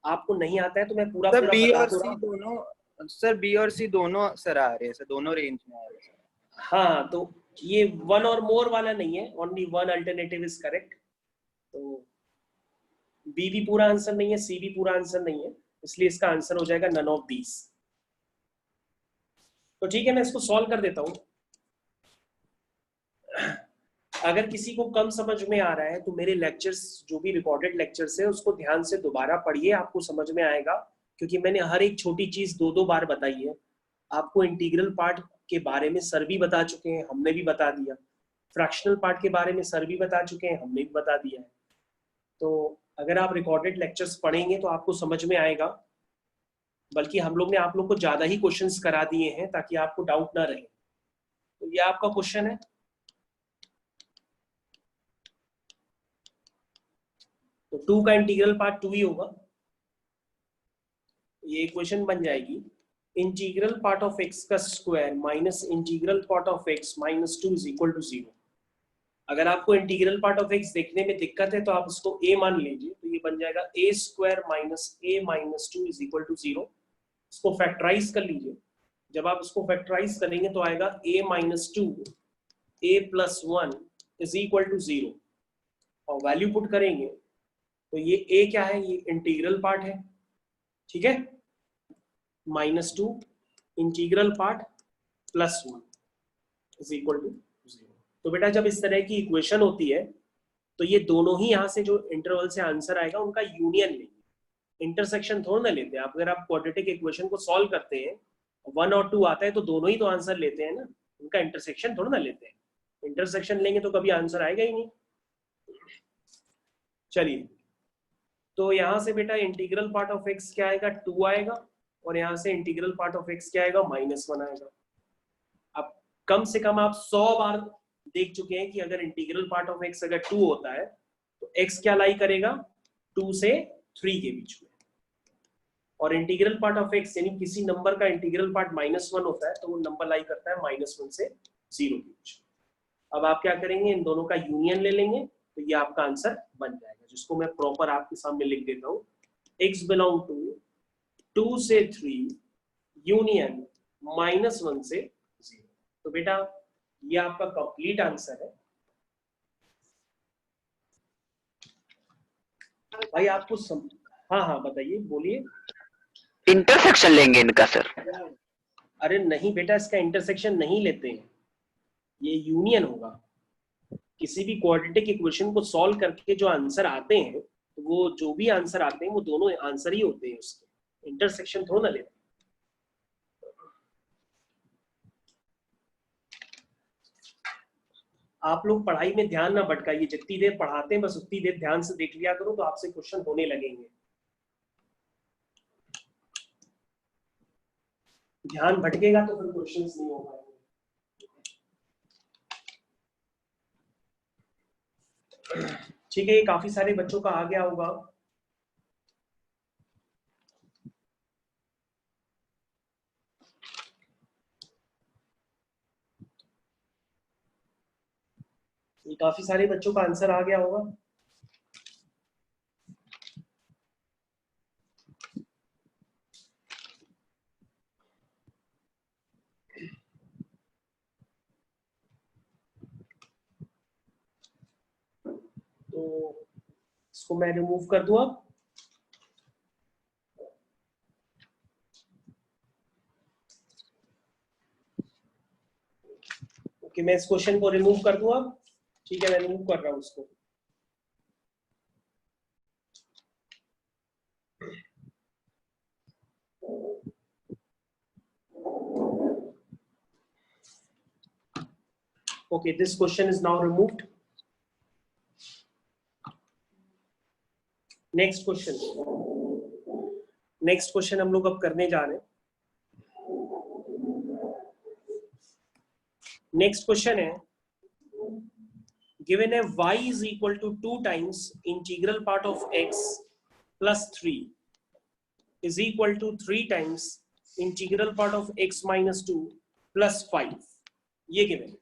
आपको नहीं आता है तो मैं पूरा सर पूरा बी बता और तो सी रहा हूं। दोनों, सर बी और सी दोनों सर आ रहे हैं सर, दोनों रेंज में आ रहे हैं सर। हाँ, तो ये वन और मोर वाला नहीं है, only one alternative is correct. तो बी भी पूरा आंसर नहीं है, सी भी पूरा आंसर नहीं है, इसलिए इसका आंसर हो जाएगा नन ऑफ दीस। तो ठीक है, मैं इसको सॉल्व कर देता हूं। अगर किसी को कम समझ में आ रहा है तो मेरे लेक्चर्स, जो भी रिकॉर्डेड लेक्चर्स है, उसको ध्यान से दोबारा पढ़िए, आपको समझ में आएगा, क्योंकि मैंने हर एक छोटी चीज 2-2 बार बताई है। आपको इंटीग्रल पार्ट के बारे में सर भी बता चुके हैं, हमने भी बता दिया। फ्रैक्शनल पार्ट के बारे में सर भी बता चुके हैं, हमने भी बता दिया है। तो अगर आप रिकॉर्डेड लेक्चर्स पढ़ेंगे तो आपको समझ में आएगा, बल्कि हम लोग ने आप लोग को ज्यादा ही क्वेश्चंस करा दिए हैं ताकि आपको डाउट ना रहे। तो ये आपका क्वेश्चन है, तो 2 का इंटीग्रल पार्ट 2 ही होगा। ये इक्वेशन बन जाएगी, इंटीग्रल पार्ट ऑफ एक्स का square minus integral part of x minus 2 is equal to 0। अगर आपको इंटीग्रल पार्ट ऑफ एक्स देखने में दिक्कत है तो आप उसको a मान लीजिए, तो ये बन जाएगा a square minus a minus 2 is equal to 0। इसको फैक्टराइज कर लीजिए, जब आप इसको फैक्टराइज करेंगे तो आएगा a minus 2 a plus 1 is equal to 0, और वैल्यू पुट करेंगे तो ये a क्या है, ये इंटीग्रल पार्ट है, ठीक है, -2 integral part plus 1 is equal to 0। तो बेटा जब इस तरह की इक्वेशन होती है तो ये दोनों ही यहाँ से जो इंटरवल से आंसर आएगा उनका यूनियन लेंगे, इंटरसेक्शन थोड़ा ना लेते हैं आप। अगर आप क्वाड्रेटिक इक्वेशन को सॉल्व करते हैं 1 और 2 आता है तो दोनों ही तो आंसर लेते हैं ना, उनका इंटरसेक्शन थोड़ा ना लेते हैं। इंटरसेक्शन लेंगे तो कभी आंसर आएगा ही नहीं। चलिए, तो यहाँ से बेटा इंटीग्रल पार्ट ऑफ एक्स क्या आएगा, 2 आएगा, और यहाँ से इंटीग्रल पार्ट ऑफ एक्स क्या आएगा, -1 आएगा। अब कम से कम आप 100 बार देख चुके हैं कि अगर इंटीग्रल पार्ट ऑफ एक्स अगर 2 होता है तो एक्स क्या लाई करेगा, 2 से 3 के बीच में, और इंटीग्रल पार्ट ऑफ एक्स यानी किसी नंबर का इंटीग्रल पार्ट -1 होता है तो वो नंबर लाई करता है -1 से 0 के बीच में। अब आप क्या करेंगे, इन दोनों का यूनियन ले लेंगे तो ये आपका आंसर बन जाएगा, जिसको मैं प्रॉपर आपके सामने लिख देता हूँ, x बिलोंग टू 2 से 3 यूनियन -1 से 0। तो बेटा ये आपका कंप्लीट आंसर है। भाई आपको हाँ हाँ बताइए, बोलिए। इंटरसेक्शन लेंगे इनका सर? अरे नहीं बेटा, इसका इंटरसेक्शन नहीं लेते हैं, ये यूनियन होगा। किसी भी क्वाड्रेटिक इक्वेशन को सॉल्व करके जो आंसर आते हैं, तो वो जो भी आंसर आते हैं वो दोनों आंसर ही होते हैं उसके, इंटरसेक्शन थोड़ा ना लेते। आप लोग पढ़ाई में ध्यान ना भटकाइए, जितनी देर पढ़ाते हैं बस उतनी देर ध्यान से देख लिया करो, तो आपसे क्वेश्चन होने लगेंगे। ध्यान भटकेगा तो फिर क्वेश्चंस नहीं हो पाएंगे। ठीक है, ये काफी सारे बच्चों का आ गया होगा। ये काफी सारे बच्चों का आंसर आ गया होगा। तो इसको मैं रिमूव कर दूं अब। ओके, मैं इस क्वेश्चन को रिमूव कर दूं अब। ठीक है, मैं रिमूव कर रहा हूं उसको। Okay, this question is now removed. Next question हम लोग अब करने जा रहे हैं। नेक्स्ट क्वेश्चन है, गिवन है y is equal to 2 times integral part of x plus 3 is equal to 3 times integral part of x minus 2 plus 5। ये गिवन है,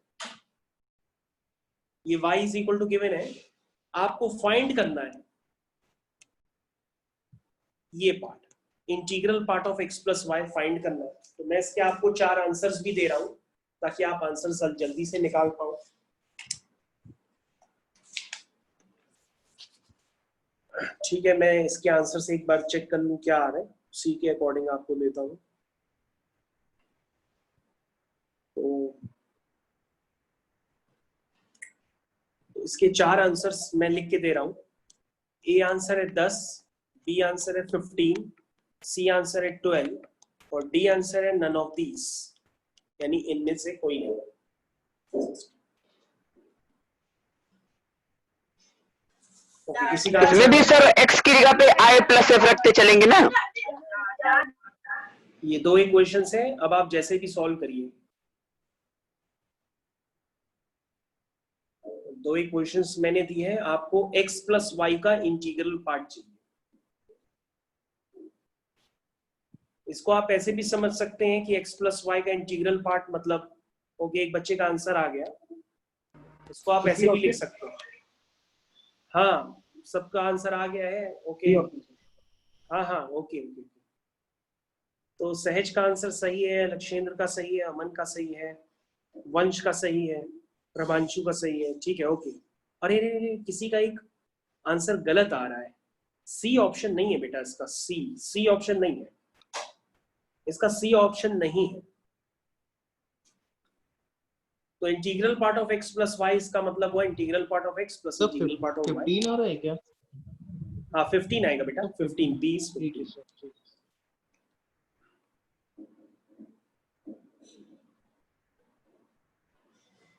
ये y is equal to given है, आपको फाइंड करना है ये part, integral part of x plus y find करना है। तो मैं इसके आपको 4 आंसर्स भी दे रहा हूं ताकि आप आंसर जल्दी से निकाल पाओ। ठीक है, मैं इसके आंसर से एक बार चेक कर लूं क्या आ रहा है, उसी के अकॉर्डिंग आपको देता हूं। तो इसके 4 आंसर्स मैं लिख के दे रहा हूं। ए आंसर है 10, बी आंसर है 15, सी आंसर है 12 और डी आंसर है नन ऑफ दीज, यानी इनमें से कोई नहीं। किसी का इसमें भी सर x की जगह पे i प्लस f रखते चलेंगे ना? ये 2 इक्वेशंस हैं, अब आप जैसे भी सॉल्व करिए। 2 इक्वेशंस मैंने दी है, आपको x प्लस वाई का इंटीग्रल पार्ट चाहिए। इसको आप ऐसे भी समझ सकते हैं कि x प्लस वाई का इंटीग्रल पार्ट मतलब, ओके एक बच्चे का आंसर आ गया, इसको आप ऐसे भी लिख सकते हैं। हाँ, सबका आंसर आ गया है, ओके हाँ हाँ ओके ओके। तो सहज का आंसर सही है, लक्षेंद्र का सही है, अमन का सही है, वंश का सही है, प्रभांशु का सही है। ठीक है ओके। अरे किसी का एक आंसर गलत आ रहा है, सी ऑप्शन नहीं है बेटा इसका, सी ऑप्शन नहीं है इसका, सी ऑप्शन नहीं है। तो integral part of x plus y इसका मतलब हुआ integral part of x plus integral part of y। 15 आ रहा है क्या? हाँ 15 आएगा बेटा, 15 20 15।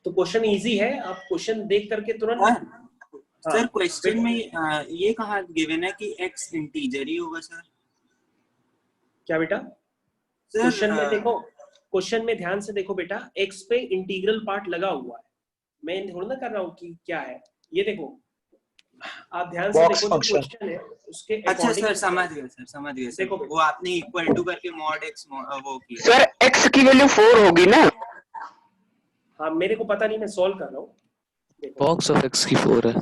तो क्वेश्चन इजी है, आप क्वेश्चन देख करके तुरंत सर क्वेश्चन में ये कहा गिवन है कि x इंटीजर ही होगा सर। क्या बेटा? सर क्वेश्चन में देखो, क्वेश्चन में ध्यान से देखो बेटा, x पे इंटीग्रल पार्ट लगा हुआ है, मैं थोड़ा ना कर रहा हूँ कि क्या है। ये देखो, आप ध्यान से Box देखो, जो function। क्वेश्चन है उसके अच्छा according- सर समझ गए सर, समझ गए सर। देखो वो आपने इक्वल टू करके मॉड x वो किया। सर x की वैल्यू 4 होगी ना? हाँ मेरे को पता नहीं, मैं सॉल्व कर रहा हूँ। देखो बॉक्स ऑफ x की 4 है।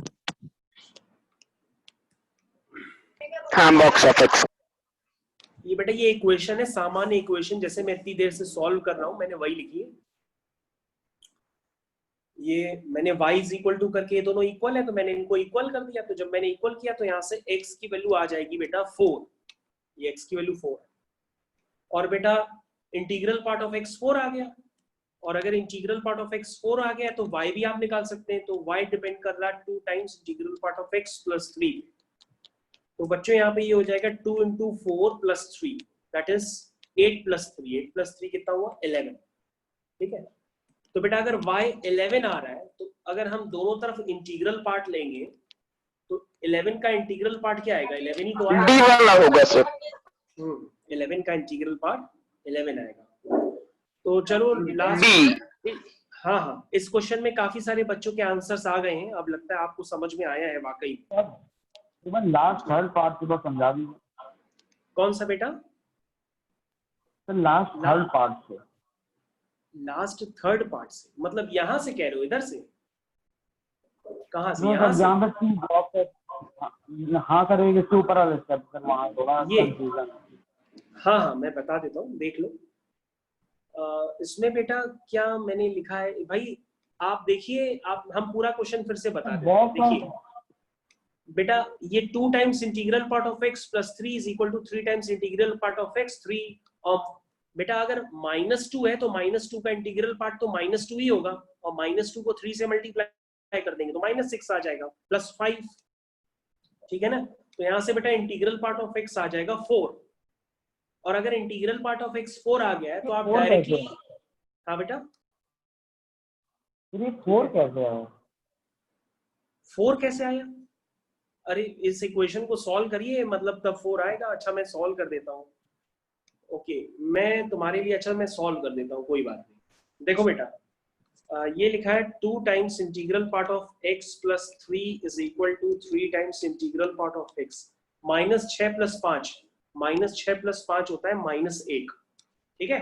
हाँ बॉक्स ऑफ x। ये बेटा ये इक्वेशन है, सामान्य इक्वेशन, जैसे मैं इतनी देर से सॉल्व कर रहा हूँ मैंने वही लिखी है। ये मैंने y इज इक्वल टू करके, ये दोनों इक्वल है तो मैंने इनको इक्वल कर दिया। तो जब मैंने इक्वल किया तो यहाँ से x की वैल्यू आ जाएगी बेटा 4, ये x की वैल्यू 4 है। और बेटा इंटीग्रल पार्ट ऑफ x 4 आ गया, और अगर इंटीग्रल पार्ट ऑफ x 4 आ गया तो y भी आप निकाल सकते हैं। तो y डिपेंड कर रहा है 2 times integral part of x plus 3। तो बच्चों यहाँ पे ये हो जाएगा 2 into 4 plus 3, that is 8 plus 3। 8 plus 3 कितना हुआ? 11। ठीक है, तो बेटा अगर y 11 आ रहा है तो अगर हम दोनों तरफ इंटीग्रल पार्ट लेंगे तो 11 का इंटीग्रल पार्ट क्या आएगा? 11 ही तो आएगा। डी वाला होगा सर। 11 का इंटीग्रल पार्ट 11 आएगा। तो चलो लास्ट, हाँ हाँ, इस क्वेश्चन में काफी सारे बच्चों के आंसर्स आ गए हैं। अब लगता है आपको समझ में आया है वाकई। लास्ट थर्ड पार्ट के बाद समझा दीजिए। कौन सा बेटा? सर लास्ट थर्ड पार्ट से। लास्ट थर्ड पार्ट से मतलब यहाँ से कह रहे हो? इधर से? कहाँ से? नो यहाँ सर, से? जहाँ तक की ड्रॉप है। हाँ सर, एक इसके ऊपर वाले स्टेप सर, वहाँ थोड़ा ये? कंफ्यूजन है। हाँ हाँ मैं बता देता हूँ, देख लो। इसमें बेटा क्या मैंने लिखा है भाई, आप देखिए, आप हम पूरा क्वेश्चन फिर से बता देते हैं। देखिए बेटा, ये 2 times integral part of x plus 3 is equal to 3 times integral part of x 3 of, बेटा अगर -2 है तो -2 का इंटीग्रल पार्ट तो -2 ही होगा, और -2 को 3 से मल्टीप्लाई कर देंगे तो -6 आ जाएगा प्लस 5। ठीक है ना? तो यहाँ से बेटा इंटीग्रल पार्ट ऑफ x आ जाएगा 4, और अगर इंटीग्रल पार्ट ऑफ x 4 आ गया है तो आप डायरेक्टली, हाँ बेटा 4 कैसे आया? 4 कैसे आया? अरे इस इक्वेशन को सॉल्व करिए, मतलब तब 4 आएगा। अच्छा मैं सॉल्व कर देता हूँ, ओके मैं तुम्हारे लिए, अच्छा मैं सॉल्व कर देता हूँ, कोई बात नहीं। देखो बेटा, ये लिखा है 2 times integral part of x plus 3 is equal to 3 times integral part of x। -6 plus 5, -6 plus 5 होता है -1। ठीक है,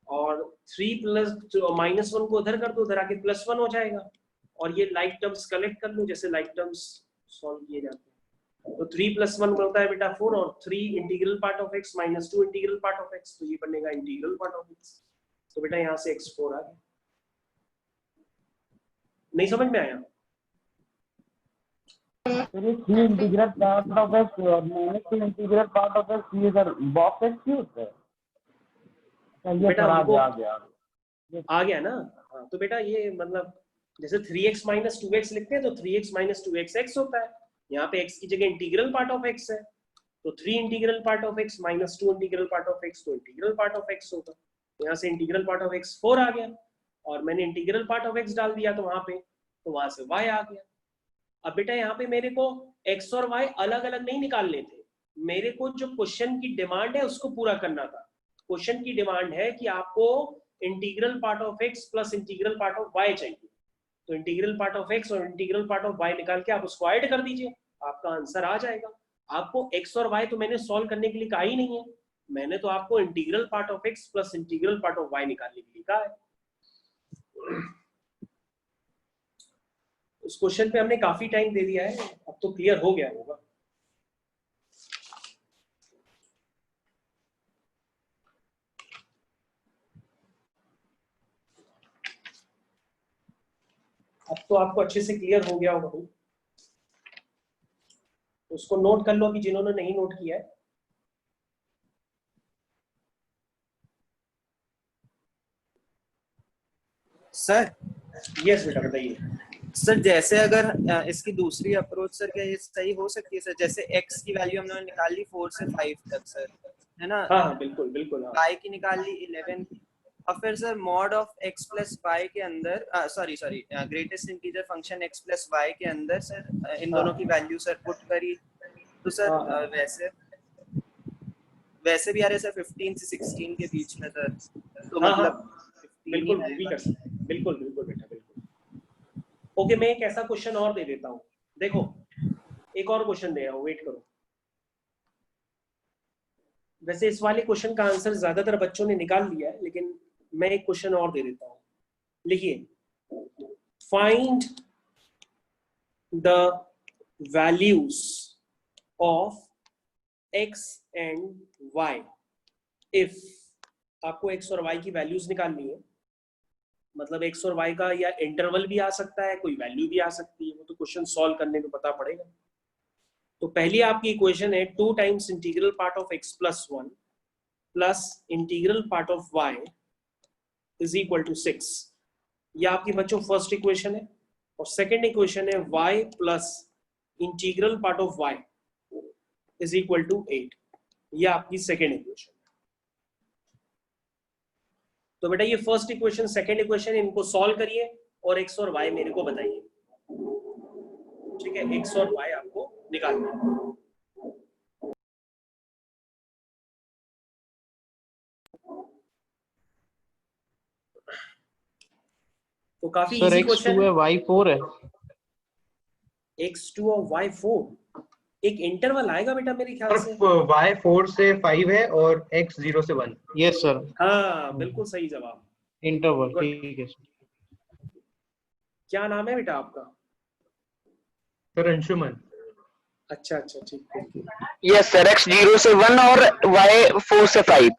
और 3 प्लस -1 को उधर कर दो, उधर आके +1 हो जाएगा, और ये लाइक टर्म्स कलेक्ट कर लो जैसे लाइक टर्म्स सॉल्व किए जाते हैं। तो 3 + 1 होता है बेटा 4, और 3 integral part of x -2 integral part of x, तो ये बनेगा इंटीग्रल पार्ट ऑफ x। तो बेटा यहाँ से x 4 आ गया। नहीं समझ में आया? तो 3 इंटीग्रल पार्ट ऑफ x और -2 इंटीग्रल पार्ट ऑफ x, ये सर बॉक्स x क्यों होता है? ये बेटा आ हमको गया आ गया ना। हाँ तो बेटा ये मतलब जैसे 3x - 2x लिखते हैं तो 3x - 2x x होता है, यहाँ पे x की जगह इंटीग्रल पार्ट ऑफ x है, तो 3 integral part of x -2 integral part of x, तो इंटीग्रल पार्ट ऑफ x होगा। यहाँ से इंटीग्रल पार्ट ऑफ x 4 आ गया, और मैंने इंटीग्रल पार्ट ऑफ x डाल दिया तो वहां पे, तो वहां से y आ गया। अब बेटा यहाँ पे मेरे को x और y अलग अलग नहीं निकालने थे, मेरे को जो क्वेश्चन की डिमांड है उसको पूरा करना था। क्वेश्चन की डिमांड है कि आपको integral part of x plus integral part of y चाहिए, तो इंटीग्रल पार्ट ऑफ x और इंटीग्रल पार्ट ऑफ y निकाल के आप उसको ऐड कर दीजिए, आपका आंसर आ जाएगा। आपको x और y तो मैंने सॉल्व करने के लिए कहा ही नहीं है, मैंने तो आपको integral part of x plus integral part of y निकालने के लिए कहा है। उस क्वेश्चन पे हमने काफी टाइम दे दिया है, अब तो क्लियर हो गया होगा। अब तो आपको अच्छे से क्लियर हो गया होगा। उसको नोट कर लो अभी जिन्होंने नहीं नोट किया है। सर यस बेटा बताइए। सर जैसे अगर इसकी दूसरी अप्रोच सर, क्या ये सही हो सकती है सर? जैसे x की वैल्यू हमने निकाल ली 4 से 5 तक सर, है ना? हाँ हाँ बिल्कुल बिल्कुल। हाँ। y की निकाल ली 11, अब फिर sir mod of x plus y के अंदर sorry greatest integer function x plus y के अंदर सर इन दोनों की वैल्यू सर पुट करी तो सर वैसे भी आ रहे सर 15 से 16 के बीच में सर तो मतलब बिल्कुल वो भी कर सकते हैं, बिल्कुल बिल्कुल बेटा बिल्कुल। ओके मैं एक ऐसा क्वेश्चन और दे देता हूँ, देखो एक और क्वेश्चन दे रहा हूँ, वेट करो। वैसे इस वाले क्वेश्चन का आंसर ज्यादातर बच्चों ने निकाल लिया है, लेकिन मैं एक क्वेश्चन और दे देता हूँ। लिखिए, find the values of x and y if आपको x और y की वैल्यूज निकालनी है, मतलब x और y का या इंटरवल भी आ सकता है, कोई वैल्यू भी आ सकती है, वो तो क्वेश्चन सॉल्व करने में पता पड़ेगा। तो पहली आपकी इक्वेशन है 2 times integral part of x plus 1 plus integral part of y is equal to 6। ये आपकी बच्चों फर्स्ट इक्वेशन है। और सेकेंड इक्वेशन है y plus integral part of y is equal to 8। ये आपकी सेकेंड इक्वेशन है। तो बेटा ये फर्स्ट इक्वेशन सेकेंड इक्वेशन इनको सॉल्व करिए और x और y मेरे को बताइए, ठीक है? x और y आपको निकालना है। तो काफी इजी क्वेश्चन है। y4 है, x2 और y4 एक इंटरवल आएगा बेटा मेरे ख्याल से। y4 से 5 है और x 0 से 1। यस सर, हाँ बिल्कुल सही जवाब, इंटरवल, Good. ठीक है सर। क्या नाम है बेटा आपका? सर अंशुमन। अच्छा अच्छा ठीक है। यस सर, x 0 से 1 और y 4 से 5।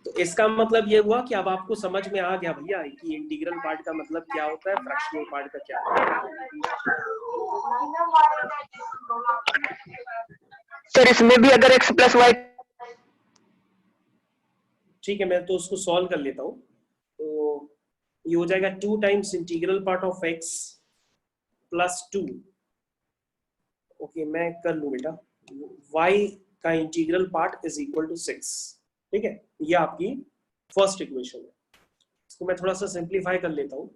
तो इसका मतलब ये हुआ कि अब आपको समझ में आ गया भैया कि इंटीग्रल पार्ट का मतलब क्या होता है, फ्रैक्शनल पार्ट का क्या होता है। सर इसमें भी अगर x प्लस वाई, ठीक है मैं तो उसको सॉल्व कर लेता हूँ। तो ये हो जाएगा 2 times integral part of x plus 2। Okay मैं कर लूँ बेटा, y का integral part is equal to 6, ठीक है? ये आपकी फर्स्ट इक्वेशन है। इसको मैं थोड़ा सा सिंप्लीफाई कर लेता हूँ।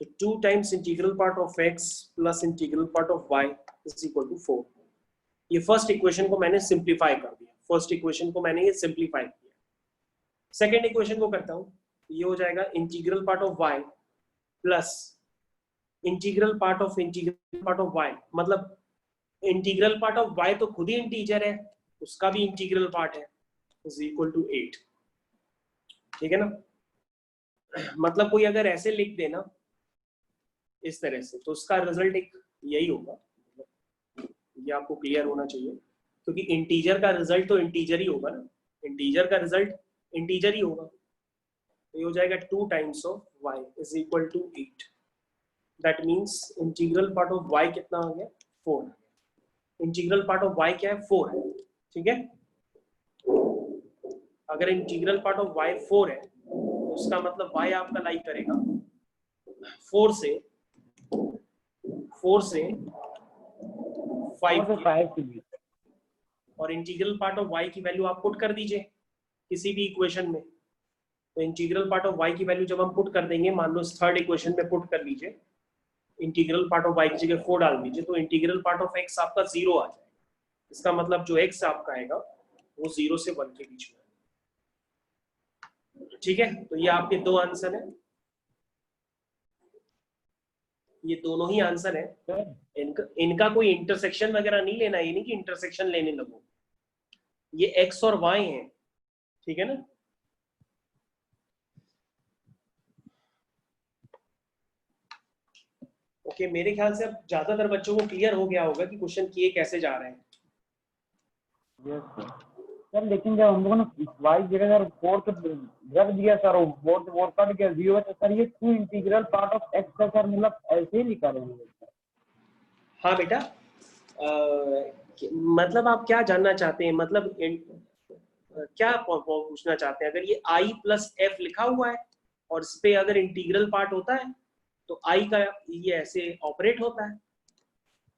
तो 2 times integral part of x plus integral part of y is equal to 4। ये फर्स्ट इक्वेशन को मैंने सिंप्लीफाई कर दिया, फर्स्ट इक्वेशन को मैंने ये सिंप्लीफाई किया। सेकेंड इक्वेशन को करता हूँ, ये हो जाएगा integral part of y plus integral part of y, मतलब इंटीग्रल पार्ट ऑफ y तो खुद ही इंटीजर है, उसका भी इंटीग्रल पार्ट है, इज इक्वल टू 8, ठीक है ना? मतलब कोई अगर ऐसे लिख देना इस तरह से तो उसका रिजल्ट एक यही होगा। ये आपको क्लियर होना चाहिए, क्योंकि इंटीजर का रिजल्ट तो इंटीजर ही होगा ना, इंटीजर का रिजल्ट इंटीजर ही होगा। तो ये हो जाएगा 2 times of y is equal to 8। That means integral part of y कितना आ गया? 4। इंटीग्रल पार्ट ऑफ y क्या है? 4 है, ठीक है? अगर इंटीग्रल पार्ट ऑफ y 4 है तो उसका मतलब y आपका लाइक करेगा 4 से 5 के बीच। और इंटीग्रल पार्ट ऑफ y की वैल्यू आप पुट कर दीजिए किसी भी इक्वेशन में। तो इंटीग्रल पार्ट ऑफ y की वैल्यू जब हम पुट कर देंगे, मान लो इस थर्ड इक्वेशन में पुट कर लीजिए, इंटीग्रल पार्ट ऑफ y की जगह 4 डाल दीजिए, तो इंटीग्रल पार्ट ऑफ x आपका 0 आ जाएगा। इसका मतलब जो x आपका आएगा वो 0 से 1 के बीच में, ठीक है? तो ये आपके 2 आंसर है, ये दोनों ही आंसर है। इनका कोई इंटरसेक्शन वगैरह नहीं लेना, ये नहीं कि इंटरसेक्शन लेने लगो, ये x और y है, ठीक है ना? ओके मेरे ख्याल से अब ज्यादातर बच्चों को क्लियर हो गया होगा कि क्वेश्चन किए कैसे जा रहे हैं। सर लेकिन जब हम लोगों ने y जगह सर 4 तो रख दिया सर, वो कट गया 0, तो सर ये 2 इंटीग्रल पार्ट ऑफ x का सर मतलब ऐसे ही लिखा रहेगा। हाँ बेटा, मतलब आप क्या जानना चाहते हैं, मतलब क्या पूछना चाहते हैं? अगर ये i प्लस f लिखा हुआ है और इस पे अगर इंटीग्रल पार्ट होता है तो i का ये ऐसे ऑपरेट होता है,